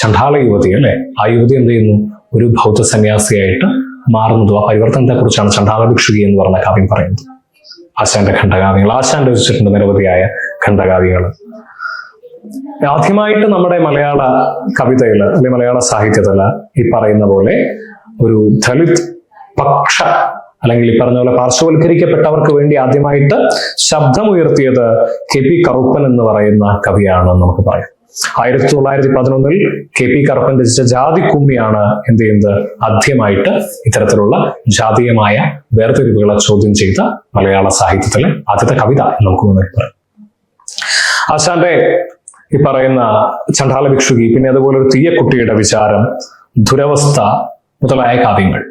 ചണ്ഡാല യുവതി, അല്ലെ, ആ യുവതി എന്ത് ചെയ്യുന്നു? ഒരു ബൗദ്ധ സന്യാസിയായിട്ട് മാറുന്നതും ആ പരിവർത്തനത്തെ കുറിച്ചാണ് ചണ്ഡാല ഭിക്ഷുകി എന്ന് പറഞ്ഞ കാവ്യം പറയുന്നത്. ആശാന്റെ ഖണ്ഡകാവ്യങ്ങൾ, ആശാൻ രചിച്ചിട്ടുണ്ട് നിരവധിയായ ഖണ്ഡകാവ്യങ്ങൾ. ആദ്യമായിട്ട് നമ്മുടെ മലയാള കവിതയില് അല്ലെങ്കിൽ മലയാള സാഹിത്യത്തില് ഈ പറയുന്ന പോലെ ഒരു ദളിത് പക്ഷ അല്ലെങ്കിൽ ഈ പറഞ്ഞ പോലെ പാർശ്വവൽക്കരിക്കപ്പെട്ടവർക്ക് വേണ്ടി ആദ്യമായിട്ട് ശബ്ദമുയർത്തിയത് KP കറുപ്പൻ എന്ന് പറയുന്ന കവിയാണെന്ന് നമുക്ക് പറയാം. 1911 KP കറുപ്പൻ രചിച്ച ജാതിക്കുമ്മിയാണ് എന്ത് ചെയ്യുന്നത്? ആദ്യമായിട്ട് ഇത്തരത്തിലുള്ള ജാതീയമായ വേർതിരിവുകളെ ചോദ്യം ചെയ്ത മലയാള സാഹിത്യത്തിലെ ആദ്യത്തെ കവിത നമുക്ക് വേണമെങ്കിൽ പറയാം. ആശാന്റെ ഈ പറയുന്ന ചണ്ഡാല ഭിക്ഷുകി, പിന്നെ അതുപോലെ ഒരു തീയക്കുട്ടിയുടെ വിചാരം, ദുരവസ്ഥ മുതലായ കാവ്യങ്ങൾ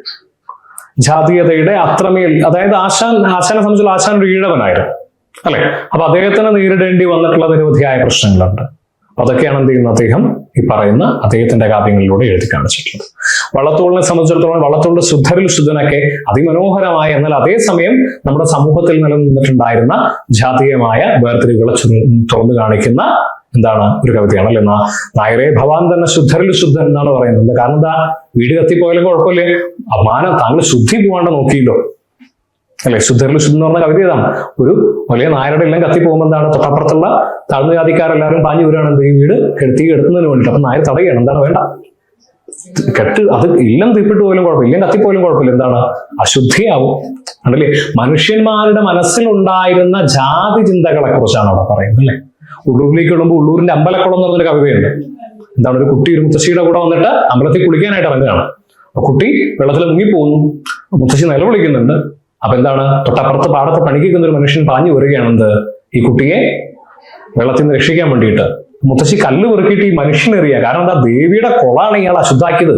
ജാതീയതയുടെ അത്രമേൽ, അതായത് ആശാനെ സംബന്ധിച്ചുള്ള ആശാൻ ഒരു ഈഴവനായിരുന്നു, അല്ലെ. അപ്പൊ അദ്ദേഹത്തിന് നേരിടേണ്ടി വന്നിട്ടുള്ള നിരവധിയായ പ്രശ്നങ്ങളുണ്ട്. അതൊക്കെയാണ് എന്ത് ചെയ്യുന്നത്? അദ്ദേഹം ഈ പറയുന്ന അദ്ദേഹത്തിന്റെ കാവ്യങ്ങളിലൂടെ എഴുതി കാണിച്ചിട്ടുള്ളത്. വള്ളത്തോളിനെ സംബന്ധിച്ചിടത്തോളം വള്ളത്തോളിന്റെ ശുദ്ധരിൽ ശുദ്ധനൊക്കെ അതിമനോഹരമായ, എന്നാൽ അതേസമയം നമ്മുടെ സമൂഹത്തിൽ നിലനിന്നിട്ടുണ്ടായിരുന്ന ജാതീയമായ വേർതിരിവുകളെ തുറന്നു കാണിക്കുന്ന എന്താണ് ഒരു കവിതയാണ്, അല്ലെ. നായരെ ഭവാൻ തന്നെ ശുദ്ധരിൽ ശുദ്ധൻ എന്നാണ് പറയുന്നത്. കാരണം എന്താ? വീട് കത്തിപ്പോയാലും കുഴപ്പമില്ലേ, അപമാനം, താങ്കൾ ശുദ്ധി പോകാണ്ട് നോക്കിയല്ലോ, അല്ലെ. ശുദ്ധരിൽ ശുദ്ധം എന്ന് പറഞ്ഞ കവിത ഇതാണ്. ഒരു വലിയ നായരുടെ എല്ലാം കത്തി പോകുമ്പോൾ എന്താണ്? തൊട്ടപ്പുറത്തുള്ള താഴ്ന്ന ജാതിക്കാരെല്ലാവരും പാഞ്ഞു വരികയാണ് എന്ത്? ഈ വീട് കെടുത്തുന്നതിന് വേണ്ടിയിട്ട്. അപ്പൊ നായർ തടയുകയാണ്. എന്താണ്? വേണ്ട, അത് ഇല്ലം തീപ്പിട്ട് പോലും കുഴപ്പമില്ല, ഇല്ലം കത്തിപ്പോലും കുഴപ്പമില്ല. എന്താണ്? അശുദ്ധിയാവും. ആണല്ലേ. മനുഷ്യന്മാരുടെ മനസ്സിലുണ്ടായിരുന്ന ജാതി ചിന്തകളെ കുറിച്ചാണ് അവിടെ പറയുന്നത്, അല്ലെ. ഉള്ളൂരിലേക്ക് വിടുമ്പോൾ ഉള്ളൂരിന്റെ അമ്പലക്കുളം എന്ന് പറഞ്ഞൊരു കവിതയുണ്ട്. എന്താണ്? ഒരു കുട്ടി ഒരു മുത്തശ്ശിയുടെ കൂടെ വന്നിട്ട് അമ്പലത്തിൽ കുളിക്കാനായിട്ട് ഇറങ്ങുകയാണ്. അപ്പൊ കുട്ടി വെള്ളത്തിൽ മുങ്ങിപ്പോകുന്നു, മുത്തശ്ശി നിലവിളിക്കുന്നുണ്ട്. അപ്പൊ എന്താണ്? തൊട്ടപ്പുറത്ത് പാടത്ത് പണിക്കുന്ന ഒരു മനുഷ്യൻ പാഞ്ഞു വരികയാണെന്ത്? ഈ കുട്ടിയെ വെള്ളത്തിൽ നിന്ന് രക്ഷിക്കാൻ വേണ്ടിയിട്ട്. മുത്തശ്ശി കല്ല് പെറുക്കിയിട്ട് ഈ മനുഷ്യനെറിയുക. കാരണം എന്താ? ദേവിയുടെ കൊളാണ് ഇയാൾ അശുദ്ധാക്കിയത്.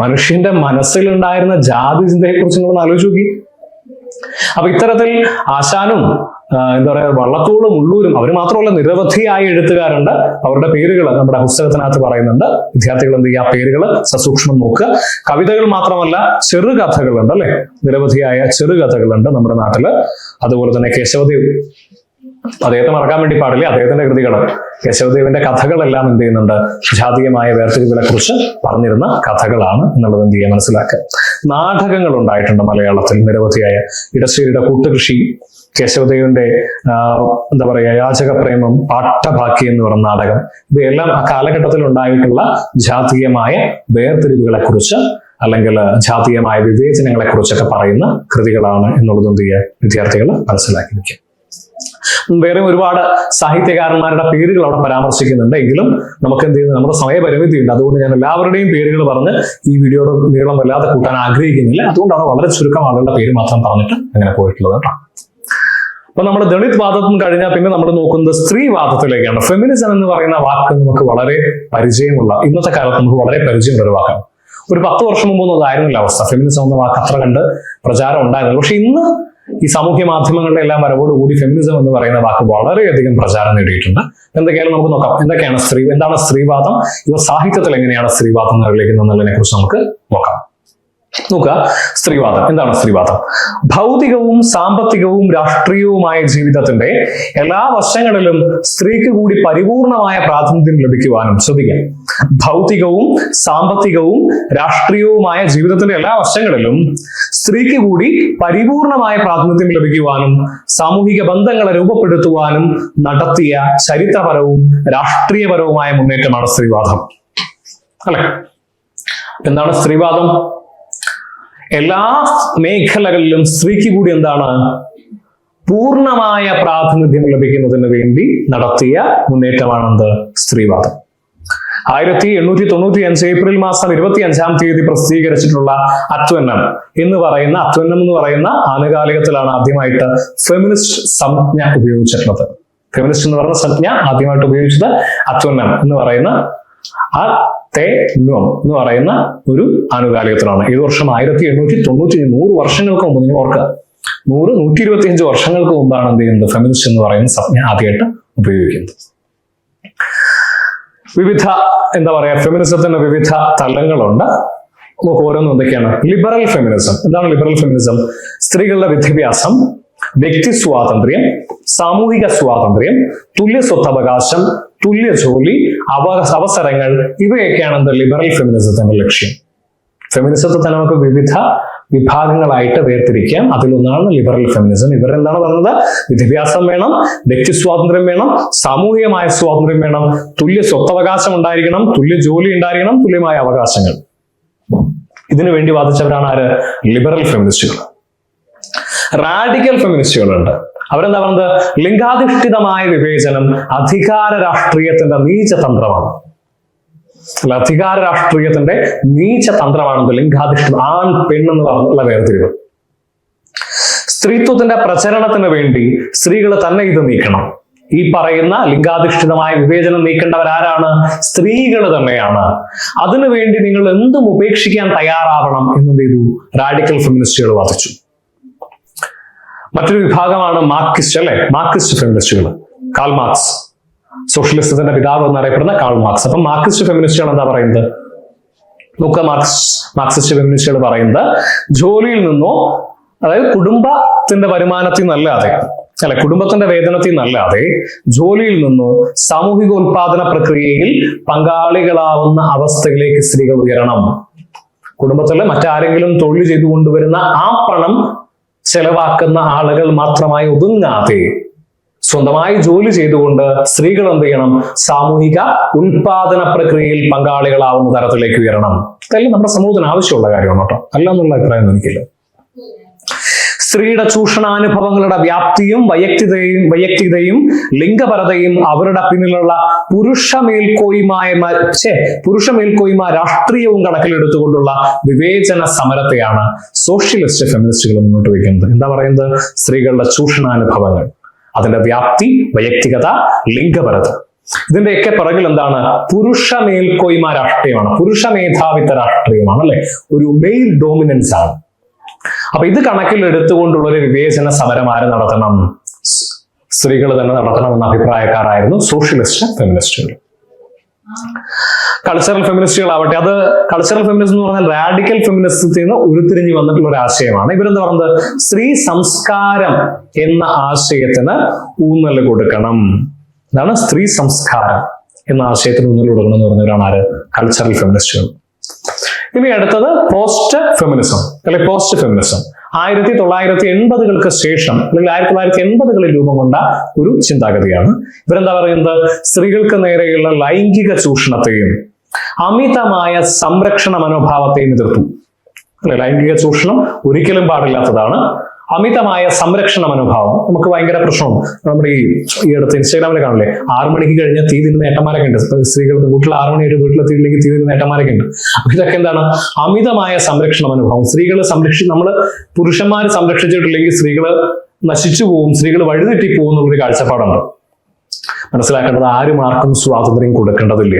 മനുഷ്യന്റെ മനസ്സിലുണ്ടായിരുന്ന ജാതി ചിന്തയെ കുറിച്ച് നിങ്ങളൊന്ന് ആലോചിച്ച് നോക്കി. അപ്പൊ ഇത്തരത്തിൽ ആശാനും എന്താ പറയാ വള്ളത്തോളും ഉള്ളൂരും അവർ മാത്രമല്ല നിരവധിയായ എഴുത്തുകാരുണ്ട്. അവരുടെ പേരുകൾ നമ്മുടെ പുസ്തകത്തിനകത്ത് പറയുന്നുണ്ട്. വിദ്യാർത്ഥികൾ എന്ത് ചെയ്യുക? ആ പേരുകൾ സസൂക്ഷ്മം നോക്കുക. കവിതകൾ മാത്രമല്ല ചെറുകഥകളുണ്ട്, അല്ലെ. നിരവധിയായ ചെറുകഥകളുണ്ട് നമ്മുടെ നാട്ടില്. അതുപോലെ തന്നെ കേശവദേവ്, അദ്ദേഹത്തെ മറക്കാൻ വേണ്ടി പാടില്ല. അദ്ദേഹത്തിന്റെ കൃതികൾ, കേശവദേവിന്റെ കഥകളെല്ലാം എന്ത് ചെയ്യുന്നുണ്ട്? ജാതീയമായ വേർതിരിവുകളെ കുറിച്ച് പറഞ്ഞിരുന്ന കഥകളാണ് എന്നുള്ളത് എന്ത് ചെയ്യുക? മനസ്സിലാക്കുക. നാടകങ്ങൾ ഉണ്ടായിട്ടുണ്ട് മലയാളത്തിൽ നിരവധിയായ. ഇടശ്ശേരിയുടെ കൂട്ടുകൃഷി, കേശവദേവിന്റെ എന്താ പറയാ യാചകപ്രേമം, പാട്ടഭാക്കി എന്ന് പറയുന്ന നാടകം, ഇവയെല്ലാം ആ കാലഘട്ടത്തിൽ ഉണ്ടായിട്ടുള്ള ജാതീയമായ വേർതിരിവുകളെ കുറിച്ച് അല്ലെങ്കിൽ ജാതീയമായ വിവേചനങ്ങളെ കുറിച്ചൊക്കെ പറയുന്ന കൃതികളാണ് എന്നുള്ളത് എന്ത് ചെയ്യുക? വിദ്യാർത്ഥികൾ മനസ്സിലാക്കി വയ്ക്കുക. വേറെ ഒരുപാട് സാഹിത്യകാരന്മാരുടെ പേരുകൾ അവിടെ പരാമർശിക്കുന്നുണ്ട്. എങ്കിലും നമുക്ക് എന്ത് ചെയ്യുന്നത്? നമ്മുടെ സമയപരിമിതി ഉണ്ട്. അതുകൊണ്ട് ഞാൻ എല്ലാവരുടെയും പേരുകൾ പറഞ്ഞ് ഈ വീഡിയോയുടെ നീളം വല്ലാതെ കൂട്ടാൻ ആഗ്രഹിക്കുന്നില്ല. അതുകൊണ്ടാണ് വളരെ ചുരുക്കം ആളുകളുടെ പേര് മാത്രം പറഞ്ഞിട്ട് അങ്ങനെ പോയിട്ടുള്ളത് കേട്ടോ. അപ്പൊ നമ്മൾ ദളിത് വാദം കഴിഞ്ഞാൽ പിന്നെ നമ്മൾ നോക്കുന്നത് സ്ത്രീവാദത്തിലേക്കാണ്. ഫെമിനിസം എന്ന് പറയുന്ന വാക്ക് നമുക്ക് വളരെ പരിചയമുള്ള, ഇന്നത്തെ കാലത്ത് നമുക്ക് വളരെ പരിചയമുള്ള ഒരു വാക്കാണ്. ഒരു 10 വർഷം മുമ്പൊന്നും അതായിരുന്നില്ല അവസ്ഥ. ഫെമിനിസം എന്ന വാക്ക് അത്ര കണ്ട് പ്രചാരം ഉണ്ടായിരുന്നില്ല. പക്ഷെ ഇന്ന് ഈ സാമൂഹ്യ മാധ്യമങ്ങളുടെ എല്ലാം വരവോടുകൂടി ഫെമിനിസം എന്ന് പറയുന്ന വാക്ക് വളരെയധികം പ്രചാരം നേടിയിട്ടുണ്ട്. എന്തൊക്കെയാലും നമുക്ക് നോക്കാം. എന്താണ് സ്ത്രീവാദം, ഇവ സാഹിത്യത്തിൽ എങ്ങനെയാണ് സ്ത്രീവാദം നിർവഹിക്കുന്നത് എന്നുള്ളതിനെ കുറിച്ച് നമുക്ക് നോക്കാം. നോക്കുക, സ്ത്രീവാദം എന്താണ്? സ്ത്രീവാദം ഭൗതികവും സാമ്പത്തികവും രാഷ്ട്രീയവുമായ ജീവിതത്തിന്റെ എല്ലാ വശങ്ങളിലും സ്ത്രീക്ക് കൂടി പരിപൂർണമായ പ്രാതിനിധ്യം ലഭിക്കുവാനും, ശ്രദ്ധിക്കാം, ഭൗതികവും സാമ്പത്തികവും രാഷ്ട്രീയവുമായ ജീവിതത്തിന്റെ എല്ലാ വശങ്ങളിലും സ്ത്രീക്ക് കൂടി പരിപൂർണമായ പ്രാതിനിധ്യം ലഭിക്കുവാനും സാമൂഹിക ബന്ധങ്ങളെ രൂപപ്പെടുത്തുവാനും നടത്തിയ ചരിത്രപരവും രാഷ്ട്രീയപരവുമായ മുന്നേറ്റമാണ് സ്ത്രീവാദം, അല്ലെ. എന്താണ് സ്ത്രീവാദം? എല്ലാ മേഖലകളിലും സ്ത്രീക്ക് കൂടി എന്താണ്? പൂർണ്ണമായ പ്രാതിനിധ്യം ലഭിക്കുന്നതിന് വേണ്ടി നടത്തിയ മുന്നേറ്റമാണെന്ത്? സ്ത്രീവാദം. 1895 ഏപ്രിൽ മാസം 25-ാം തീയതി പ്രസിദ്ധീകരിച്ചിട്ടുള്ള അത്വന്നം എന്ന് പറയുന്ന ആനുകാലികത്തിലാണ് ആദ്യമായിട്ട് ഫെമിനിസ്റ്റ് സംജ്ഞ ഉപയോഗിച്ചിട്ടുള്ളത്. ഫെമിനിസ്റ്റ് എന്ന് പറയുന്ന സംജ്ഞ ആദ്യമായിട്ട് ഉപയോഗിച്ചത് അത്വന്നം എന്ന് പറയുന്ന എന്ന് പറയുന്ന ഒരു ആനുകാലികത്തിലാണ്. ഏത് വർഷം? 1890. 100 വർഷങ്ങൾക്ക് മുമ്പ്. നിങ്ങൾ ഓർക്കുക, 125 വർഷങ്ങൾക്ക് മുമ്പാണ് എന്ത് ചെയ്യുന്നത്? ഫെമിനിസ്റ്റ് എന്ന് പറയുന്ന സംജ്ഞ ആദ്യമായിട്ട് ഉപയോഗിക്കുന്നത്. വിവിധ എന്താ പറയാ, ഫെമിനിസത്തിന് വിവിധ തലങ്ങളുണ്ട്. നമുക്ക് ഓരോന്നും എന്തൊക്കെയാണ്? Liberal feminism. എന്താണ് ലിബറൽ ഫെമിനിസം? സ്ത്രീകളുടെ വിദ്യാഭ്യാസം, വ്യക്തി സ്വാതന്ത്ര്യം, സാമൂഹിക സ്വാതന്ത്ര്യം, തുല്യ സ്വത്തവകാശം, തുല്യ ജോലി, അവസരങ്ങൾ, ഇവയൊക്കെയാണ് എന്ത്? ലിബറൽ ഫെമിനിസത്തിന്റെ ലക്ഷ്യം. ഫെമിനിസത്തെ തന്നെ നമുക്ക് വിവിധ വിഭാഗങ്ങളായിട്ട് വേർതിരിക്കാം. അതിലൊന്നാണ് ലിബറൽ ഫെമിനിസം. ഇവർ എന്താണ് പറയുന്നത്? വിദ്യാഭ്യാസം വേണം, വ്യക്തി സ്വാതന്ത്ര്യം വേണം, സാമൂഹികമായ സ്വാതന്ത്ര്യം വേണം, തുല്യ സ്വത്തവകാശം ഉണ്ടായിരിക്കണം, തുല്യ ജോലി ഉണ്ടായിരിക്കണം, തുല്യമായ അവകാശങ്ങൾ. ഇതിനു വേണ്ടി വാദിച്ചവരാണ് ആര്? ലിബറൽ ഫെമിനിസ്റ്റുകൾ. റാഡിക്കൽ ഫെമിനിസ്റ്റുകളുണ്ട്. അവരെന്താ പറയുന്നത്? ലിംഗാധിഷ്ഠിതമായ വിവേചനം അധികാര രാഷ്ട്രീയത്തിന്റെ നീചതന്ത്രമാണ്. അധികാര രാഷ്ട്രീയത്തിന്റെ നീചതന്ത്രമാണെന്ന് ലിംഗാധിഷ്ഠിതം, ആൺ പെണ്ണെന്ന് പറഞ്ഞുള്ള വേർതിരിവ്. സ്ത്രീത്വത്തിന്റെ പ്രചരണത്തിന് വേണ്ടി സ്ത്രീകൾ തന്നെ ഇത് നീക്കണം. ഈ പറയുന്ന ലിംഗാധിഷ്ഠിതമായ വിവേചനം നീക്കേണ്ടവരാരാണ്? സ്ത്രീകൾ തന്നെയാണ്. അതിനുവേണ്ടി നിങ്ങൾ എന്തും ഉപേക്ഷിക്കാൻ തയ്യാറാവണം എന്ന് ചെയ്തു റാഡിക്കൽ ഫെമിനിസ്റ്റുകൾ വാദിച്ചു. മറ്റൊരു വിഭാഗമാണ് മാർക്സിസ്റ്റ്, അല്ലെ? മാർക്സിസ്റ്റ് ഫെമിനിസ്റ്റുകൾ. കാൾ മാർക്സ്, സോഷ്യലിസത്തിന്റെ പിതാവ് എന്നറിയപ്പെടുന്ന കാൾ മാർക്സ്. അപ്പൊ മാർക്സിസ്റ്റ് ഫെമിനിസ്റ്റുകൾ എന്താ പറയുന്നത്? നോക്കുക, മാർക്സിസ്റ്റ് ഫെമിനിസ്റ്റുകൾ പറയുന്നത് ജോലിയിൽ നിന്നോ, അതായത് കുടുംബത്തിന്റെ വരുമാനത്തിൽ നിന്നല്ലാതെ, അല്ലെ, കുടുംബത്തിന്റെ വേതനത്തിൽ നിന്നല്ലാതെ ജോലിയിൽ നിന്നോ സാമൂഹിക ഉൽപാദന പ്രക്രിയയിൽ പങ്കാളികളാവുന്ന അവസ്ഥയിലേക്ക് സ്ത്രീകൾ ഉയരണം. കുടുംബത്തിലെ മറ്റാരെങ്കിലും തൊഴിൽ ചെയ്തു കൊണ്ടുവരുന്ന ആ പണം ചെലവാക്കുന്ന ആളുകൾ മാത്രമായി ഒതുങ്ങാതെ സ്വന്തമായി ജോലി ചെയ്തുകൊണ്ട് സ്ത്രീകൾ എന്ത് ചെയ്യണം? സാമൂഹിക ഉൽപാദന പ്രക്രിയയിൽ പങ്കാളികളാവുന്ന തരത്തിലേക്ക് ഉയരണം. ഇതെല്ലാം നമ്മുടെ സമൂഹത്തിന് ആവശ്യമുള്ള കാര്യമാണ് കേട്ടോ, അല്ല എന്നുള്ള അഭിപ്രായം എനിക്കില്ല. സ്ത്രീയുടെ ചൂഷണാനുഭവങ്ങളുടെ വ്യാപ്തിയും വൈയക്തികതയും ലിംഗപരതയും അവരുടെ പിന്നിലുള്ള പുരുഷ മേൽക്കോയ്മ രാഷ്ട്രീയവും കണക്കിലെടുത്തുകൊണ്ടുള്ള വിവേചന സമരത്തെയാണ് സോഷ്യലിസ്റ്റ് ഫെമിനിസ്റ്റുകൾ മുന്നോട്ട് വയ്ക്കുന്നത്. എന്താ പറയുന്നത്? സ്ത്രീകളുടെ ചൂഷണാനുഭവങ്ങൾ, അതിന്റെ വ്യാപ്തി, വൈയക്തികത, ലിംഗപരത, ഇതിന്റെയൊക്കെ പിറകിൽ എന്താണ്? പുരുഷ മേൽക്കോയ്മ രാഷ്ട്രീയമാണ്, പുരുഷ മേധാവിത്വ രാഷ്ട്രീയമാണ്, അല്ലെ? ഒരു മെയിൽ ഡോമിനൻസ് ആണ്. അപ്പൊ ഇത് കണക്കിൽ എടുത്തുകൊണ്ടുള്ള ഒരു വിവേചന സമരം ആര് നടത്തണം? സ്ത്രീകൾ തന്നെ നടത്തണമെന്ന അഭിപ്രായക്കാരായിരുന്നു സോഷ്യലിസ്റ്റ് ഫെമിനിസ്റ്റുകൾ. കൾച്ചറൽ ഫെമിനിസ്റ്റുകൾ ആവട്ടെ, അത് കൾച്ചറൽ ഫെമിനിസം എന്ന് പറഞ്ഞാൽ റാഡിക്കൽ ഫെമിനിസത്തിൽ നിന്ന് ഉരുത്തിരിഞ്ഞു വന്നിട്ടുള്ള ഒരു ആശയമാണ്. ഇവരെന്താ പറയുന്നത്? സ്ത്രീ സംസ്കാരം എന്ന ആശയത്തിന് ഊന്നൽ കൊടുക്കണം. ഇതാണ് സ്ത്രീ സംസ്കാരം എന്ന ആശയത്തിന് ഊന്നൽ കൊടുക്കണം എന്ന് പറഞ്ഞവരാണ് ആര്? കൾച്ചറൽ ഫെമിനിസ്റ്റുകൾ. ഇനി അടുത്തത് പോസ്റ്റ് ഫെമിനിസം, അല്ലെ? പോസ്റ്റ് ഫെമിനിസം 1980-കൾക്ക് ശേഷം, അല്ലെങ്കിൽ 1980-കളിൽ രൂപം കൊണ്ട ഒരു ചിന്താഗതിയാണ്. ഇവരെന്താ പറയുന്നത്? സ്ത്രീകൾക്ക് നേരെയുള്ള ലൈംഗിക ചൂഷണത്തെയും അമിതമായ സംരക്ഷണ മനോഭാവത്തെയും എതിർത്തു. അല്ലെ? ലൈംഗിക ചൂഷണം ഒരിക്കലും പാടില്ലാത്തതാണ്. അമിതമായ സംരക്ഷണ മനോഭാവം നമുക്ക് ഭയങ്കര പ്രശ്നമാണ്. നമ്മുടെ ഈ അടുത്ത് ഇൻസ്റ്റാഗ്രാമിൽ കാണില്ലേ, 6 മണിക്ക് കഴിഞ്ഞാൽ തീ തിന്നുന്ന ഏട്ടന്മാരൊക്കെ ഉണ്ട്. സ്ത്രീകൾക്ക് വീട്ടിൽ 6 മണിയായിട്ട് വീട്ടിലെത്തിയില്ലെങ്കിൽ തീ തിന്നുന്ന ഏട്ടന്മാരൊക്കെ ഉണ്ട്. അപ്പൊ ഇതൊക്കെ എന്താണ്? അമിതമായ സംരക്ഷണ മനോഭാവം. സ്ത്രീകളെ നമ്മള് പുരുഷന്മാർ സംരക്ഷിച്ചിട്ടില്ലെങ്കിൽ സ്ത്രീകള് നശിച്ചു പോവും, സ്ത്രീകൾ വഴിതെറ്റി പോകും എന്നുള്ളൊരു കാഴ്ചപ്പാടുണ്ട്. മനസ്സിലാക്കേണ്ടത്, ആരും ആർക്കും സ്വാതന്ത്ര്യം കൊടുക്കേണ്ടതില്ല.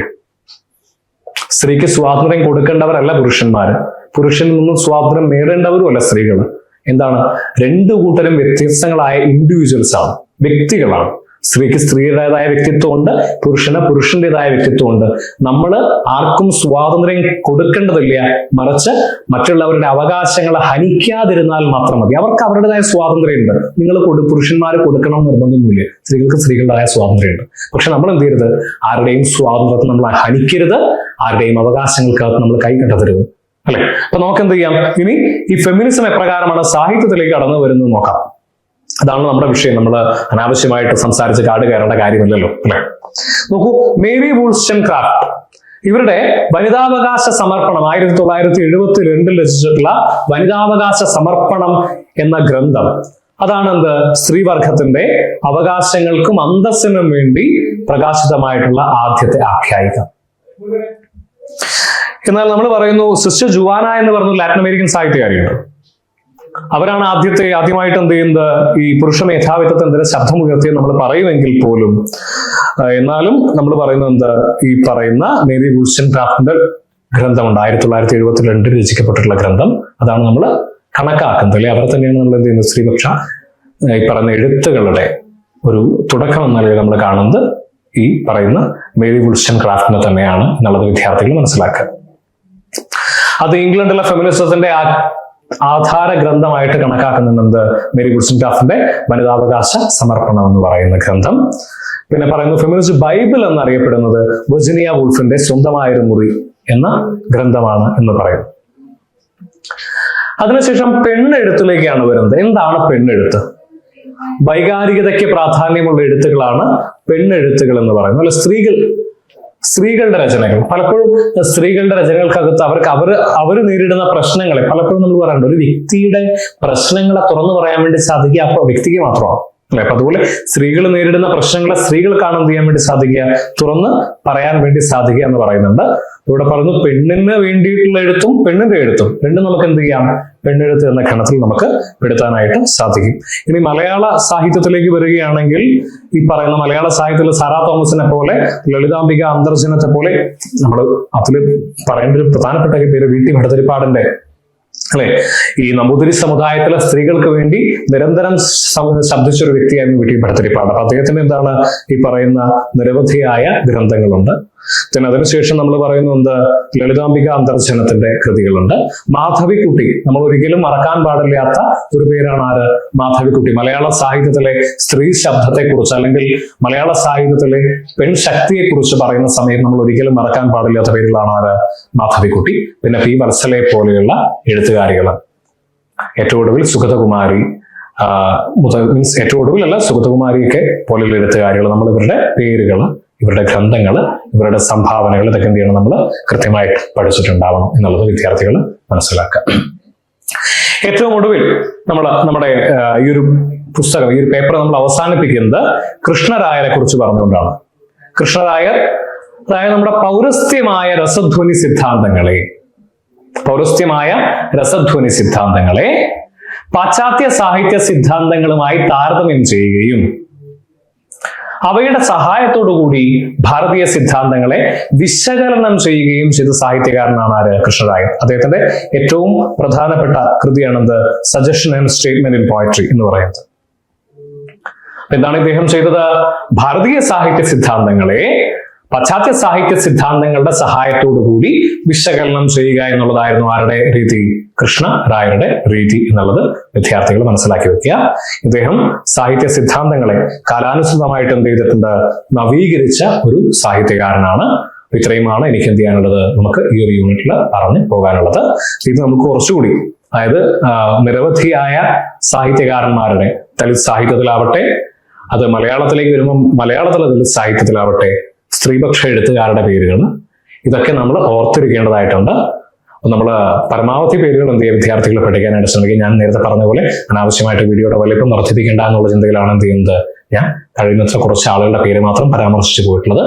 സ്ത്രീക്ക് സ്വാതന്ത്ര്യം കൊടുക്കേണ്ടവരല്ല പുരുഷന്മാര്, പുരുഷനിൽ നിന്നും സ്വാതന്ത്ര്യം നേടേണ്ടവരും അല്ല സ്ത്രീകൾ. എന്താണ്? രണ്ടു കൂട്ടരും വ്യത്യസ്തങ്ങളായ ഇൻഡിവിജ്വൽസ് ആണ്, വ്യക്തികളാണ്. സ്ത്രീക്ക് സ്ത്രീയുടേതായ വ്യക്തിത്വമുണ്ട്, പുരുഷന് പുരുഷന്റേതായ വ്യക്തിത്വമുണ്ട്. നമ്മൾ ആർക്കും സ്വാതന്ത്ര്യം കൊടുക്കേണ്ടതില്ല, മറിച്ച് മറ്റുള്ളവരുടെ അവകാശങ്ങളെ ഹനിക്കാതിരുന്നാൽ മാത്രം മതി. അവർക്ക് അവരുടേതായ സ്വാതന്ത്ര്യമുണ്ട്. നിങ്ങൾ പുരുഷന്മാർ കൊടുക്കണം എന്ന് നിർബന്ധമൊന്നുമില്ല. സ്ത്രീകൾക്ക് സ്ത്രീകളുടേതായ സ്വാതന്ത്ര്യമുണ്ട്. പക്ഷെ നമ്മൾ എന്ത് ചെയ്യരുത്? ആരുടെയും സ്വാതന്ത്ര്യത്തെ നമ്മൾ ഹനിക്കരുത്, ആരുടെയും അവകാശങ്ങൾക്കകത്ത് നമ്മൾ കൈകെട്ടരുത്, അല്ലെ? അപ്പൊ നമുക്ക് എന്ത് ചെയ്യാം? ഇനി ഈ ഫെമിനിസം എപ്രകാരമാണ് സാഹിത്യത്തിലേക്ക് കടന്നു വരുന്നത് നോക്കാം. അതാണ് നമ്മുടെ വിഷയം. നമ്മൾ അനാവശ്യമായിട്ട് സംസാരിച്ച് കാട് കയറേണ്ട കാര്യമില്ലല്ലോ, അല്ലെ? നോക്കൂ, മേരി വൂൾസ്റ്റൻക്രാഫ്റ്റ് ഇവരുടെ വനിതാവകാശ സമർപ്പണം 1972 രചിച്ചിട്ടുള്ള വനിതാവകാശ സമർപ്പണം എന്ന ഗ്രന്ഥം, അതാണ് എന്ത്? സ്ത്രീവർഗത്തിന്റെ അവകാശങ്ങൾക്കും അന്തസ്സിനും വേണ്ടി പ്രകാശിതമായിട്ടുള്ള ആദ്യത്തെ ആഖ്യായിക. എന്നാൽ നമ്മൾ പറയുന്നു സിസ്റ്റർ ജുവാന എന്ന് പറഞ്ഞ ലാറ്റിൻ അമേരിക്കൻ സാഹിത്യകാരിയുണ്ട്. അവരാണ് ആദ്യമായിട്ട് എന്ത് ചെയ്യുന്നത്, ഈ പുരുഷ മേധാവിത്വത്തിനെതിരെ ശബ്ദമുയർത്തിയത് നമ്മൾ പറയുമെങ്കിൽ പോലും എന്നാലും നമ്മൾ പറയുന്നത് എന്താ, ഈ പറയുന്ന മേരി വുൾസ്റ്റൻക്രാഫ്റ്റിന്റെ ഗ്രന്ഥമുണ്ട് 1972 രചിക്കപ്പെട്ടിട്ടുള്ള ഗ്രന്ഥം. അതാണ് നമ്മൾ കണക്കാക്കുന്നത് അല്ലെ. അവർ തന്നെയാണ് നമ്മൾ എന്ത് ചെയ്യുന്നത്, സ്ത്രീപക്ഷ ഈ പറയുന്ന എഴുത്തുകളുടെ ഒരു തുടക്കം എന്ന നിലയിൽ നമ്മൾ കാണുന്നത് ഈ പറയുന്ന മേരി വുൾസ്റ്റൻക്രാഫ്റ്റിനെ തന്നെയാണ് എന്നുള്ളത് വിദ്യാർത്ഥികൾ മനസ്സിലാക്കുക. അത് ഇംഗ്ലണ്ടിലെ ഫെമിനിസത്തിന്റെ ആധാര ഗ്രന്ഥമായിട്ട് കണക്കാക്കുന്നുണ്ട് മേരി വുൾസ്റ്റൻക്രാഫ്റ്റിന്റെ വനിതാവകാശ സമർപ്പണം എന്ന് പറയുന്ന ഗ്രന്ഥം. പിന്നെ പറയുന്നു ഫെമിനിസ്റ്റ് ബൈബിൾ എന്നറിയപ്പെടുന്നത് വെർജിനിയ വൂൾഫിന്റെ സ്വന്തമായൊരു മുറി എന്ന ഗ്രന്ഥമാണ് എന്ന് പറയുന്നു. അതിനുശേഷം പെണ്ണെഴുത്തിലേക്കാണ് വരുന്നത്. എന്താണ് പെണ്ണെഴുത്ത്? വൈകാരികതയ്ക്ക് പ്രാധാന്യമുള്ള എഴുത്തുകളാണ് പെണ്ണെഴുത്തുകൾ എന്ന് പറയുന്നത്. അല്ല, സ്ത്രീകളുടെ രചനകൾ. പലപ്പോഴും സ്ത്രീകളുടെ രചനകൾക്കകത്ത് അവർ നേരിടുന്ന പ്രശ്നങ്ങളെ പലപ്പോഴും നമ്മൾ പറയാറുണ്ട്, ഒരു വ്യക്തിയുടെ പ്രശ്നങ്ങളെ തുറന്നു പറയാൻ വേണ്ടി സാധിക്കുക അപ്പോൾ വ്യക്തിക്ക് മാത്രമാണ് അല്ലെ. അപ്പൊ അതുപോലെ സ്ത്രീകൾ നേരിടുന്ന പ്രശ്നങ്ങളെ സ്ത്രീകൾക്കാണ് എന്ത് ചെയ്യാൻ വേണ്ടി സാധിക്കുക, തുറന്ന് പറയാൻ വേണ്ടി സാധിക്കുക എന്ന് പറയുന്നുണ്ട്. ഇവിടെ പറയുന്നു പെണ്ണിന് വേണ്ടിയിട്ടുള്ള എഴുത്തും പെണ്ണിന്റെ എഴുത്തും രണ്ടും നമുക്ക് എന്ത് ചെയ്യാം, പെണ്ണെഴുത്ത് എന്ന ഗണത്തിൽ നമുക്ക് പെടുത്താനായിട്ട് സാധിക്കും. ഇനി മലയാള സാഹിത്യത്തിലേക്ക് വരികയാണെങ്കിൽ ഈ പറയുന്ന മലയാള സാഹിത്യത്തിൽ സാറാ തോമസിനെ പോലെ, ലളിതാംബിക അന്തർജനത്തെ പോലെ, നമ്മൾ അതിൽ പറയേണ്ട ഒരു പ്രധാനപ്പെട്ട പേര് വി ടി ഭട്ടതിരിപ്പാടിന്റെ അല്ലെ, ഈ നമ്പൂതിരി സമുദായത്തിലെ സ്ത്രീകൾക്ക് വേണ്ടി നിരന്തരം ശബ്ദിച്ചൊരു വ്യക്തിയായിരുന്നു വി ടി ഭട്ടതിരിപ്പാട്. അപ്പൊ അദ്ദേഹത്തിന് എന്താണ് ഈ പറയുന്ന നിരവധിയായ ഗ്രന്ഥങ്ങളുണ്ട്. പിന്നെ അതിനുശേഷം നമ്മൾ പറയുന്നത് ലളിതാംബിക അന്തർജനത്തിന്റെ കൃതികളുണ്ട്. മാധവിക്കുട്ടി, നമ്മൾ ഒരിക്കലും മറക്കാൻ പാടില്ലാത്ത ഒരു പേരാണ് ആര്, മാധവിക്കുട്ടി. മലയാള സാഹിത്യത്തിലെ സ്ത്രീ ശബ്ദത്തെക്കുറിച്ച് അല്ലെങ്കിൽ മലയാള സാഹിത്യത്തിലെ പെൺശക്തിയെ കുറിച്ച് പറയുന്ന സമയത്ത് നമ്മൾ ഒരിക്കലും മറക്കാൻ പാടില്ലാത്ത പേരുകളാണ് ആര്, മാധവിക്കുട്ടി. പിന്നെ പി വത്സലയെ പോലെയുള്ള എഴുത്തുകാരികൾ. ഏറ്റവും ഒടുവിൽ സുഗതകുമാരി, മീൻസ് ഏറ്റവും ഒടുവിലല്ല, സുഗതകുമാരിയൊക്കെ പോലെയുള്ള എഴുത്തുകാരികൾ. നമ്മൾ ഇവരുടെ പേരുകൾ, ഇവരുടെ ഗ്രന്ഥങ്ങൾ, ഇവരുടെ സംഭാവനകൾ ഇതൊക്കെ എന്ത് ചെയ്യണം, നമ്മൾ കൃത്യമായിട്ട് പഠിച്ചിട്ടുണ്ടാവണം എന്നുള്ളത് വിദ്യാർത്ഥികൾ മനസ്സിലാക്കുക. ഏറ്റവും ഒടുവിൽ നമ്മുടെ ഈ ഒരു പുസ്തകം, ഈ ഒരു പേപ്പർ നമ്മൾ അവസാനിപ്പിക്കുന്നത് കൃഷ്ണരായരെ കുറിച്ച് പറഞ്ഞുകൊണ്ടാണ്. കൃഷ്ണരായർ അതായത് നമ്മുടെ പൗരസ്ത്യമായ രസധ്വനി സിദ്ധാന്തങ്ങളെ പാശ്ചാത്യ സാഹിത്യ സിദ്ധാന്തങ്ങളുമായി താരതമ്യം ചെയ്യുകയും അവയുടെ സഹായത്തോടുകൂടി ഭാരതീയ സിദ്ധാന്തങ്ങളെ വിശകലനം ചെയ്യുകയും ചെയ്ത സാഹിത്യകാരനാണ് ആര്, കൃഷ്ണരായർ. അദ്ദേഹത്തിന്റെ ഏറ്റവും പ്രധാനപ്പെട്ട കൃതിയാണെന്ത്, suggestion and statement in poetry എന്ന് പറയുന്നത്. എന്താണ് ഇദ്ദേഹം ചെയ്തത്, ഭാരതീയ സാഹിത്യ സിദ്ധാന്തങ്ങളെ പാശ്ചാത്യ സാഹിത്യ സിദ്ധാന്തങ്ങളുടെ സഹായത്തോടുകൂടി വിശകലനം ചെയ്യുക എന്നുള്ളതായിരുന്നു ആരുടെ രീതി, കൃഷ്ണരായരുടെ രീതി എന്നുള്ളത് വിദ്യാർത്ഥികൾ മനസ്സിലാക്കി വെക്കുക. ഇദ്ദേഹം സാഹിത്യ സിദ്ധാന്തങ്ങളെ കാലാനുസൃതമായിട്ട് എന്ത് ചെയ്തിട്ടുണ്ട്, നവീകരിച്ച ഒരു സാഹിത്യകാരനാണ്. ഇത്രയുമാണ് എനിക്ക് എന്ത് ചെയ്യാനുള്ളത്, നമുക്ക് ഈ ഒരു യൂണിറ്റിൽ പറഞ്ഞു പോകാനുള്ളത്. ഇത് നമുക്ക് കുറച്ചുകൂടി, അതായത് നിരവധിയായ സാഹിത്യകാരന്മാരുടെ ദളിത് സാഹിത്യത്തിലാവട്ടെ, അത് മലയാളത്തിലേക്ക് വരുമ്പോൾ മലയാളത്തിലെ ദളിത് സാഹിത്യത്തിലാവട്ടെ, സ്ത്രീപക്ഷ എഴുത്തുകാരുടെ പേരുകൾ, ഇതൊക്കെ നമ്മൾ ഓർത്തിരിക്കേണ്ടതായിട്ടുണ്ട്. നമ്മൾ പരമാവധി പേരുകൾ എന്ത് ചെയ്യുക, വിദ്യാർത്ഥികളെ പഠിക്കാനായിട്ട് ശ്രമിക്കുക. ഞാൻ നേരത്തെ പറഞ്ഞ പോലെ അനാവശ്യമായിട്ട് വീഡിയോയുടെ വലിപ്പം വർദ്ധിപ്പിക്കേണ്ട എന്നുള്ള ചിന്തയിലാണ് എന്ത് ചെയ്യുന്നത്, ഞാൻ കഴിയുന്നത്ര കുറച്ച് ആളുകളുടെ പേര് മാത്രം പരാമർശിച്ചു പോയിട്ടുള്ളത്.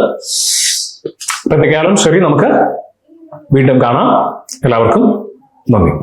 അപ്പൊ എന്തൊക്കെയാലും ശരി, നമുക്ക് വീണ്ടും കാണാം. എല്ലാവർക്കും നന്ദി.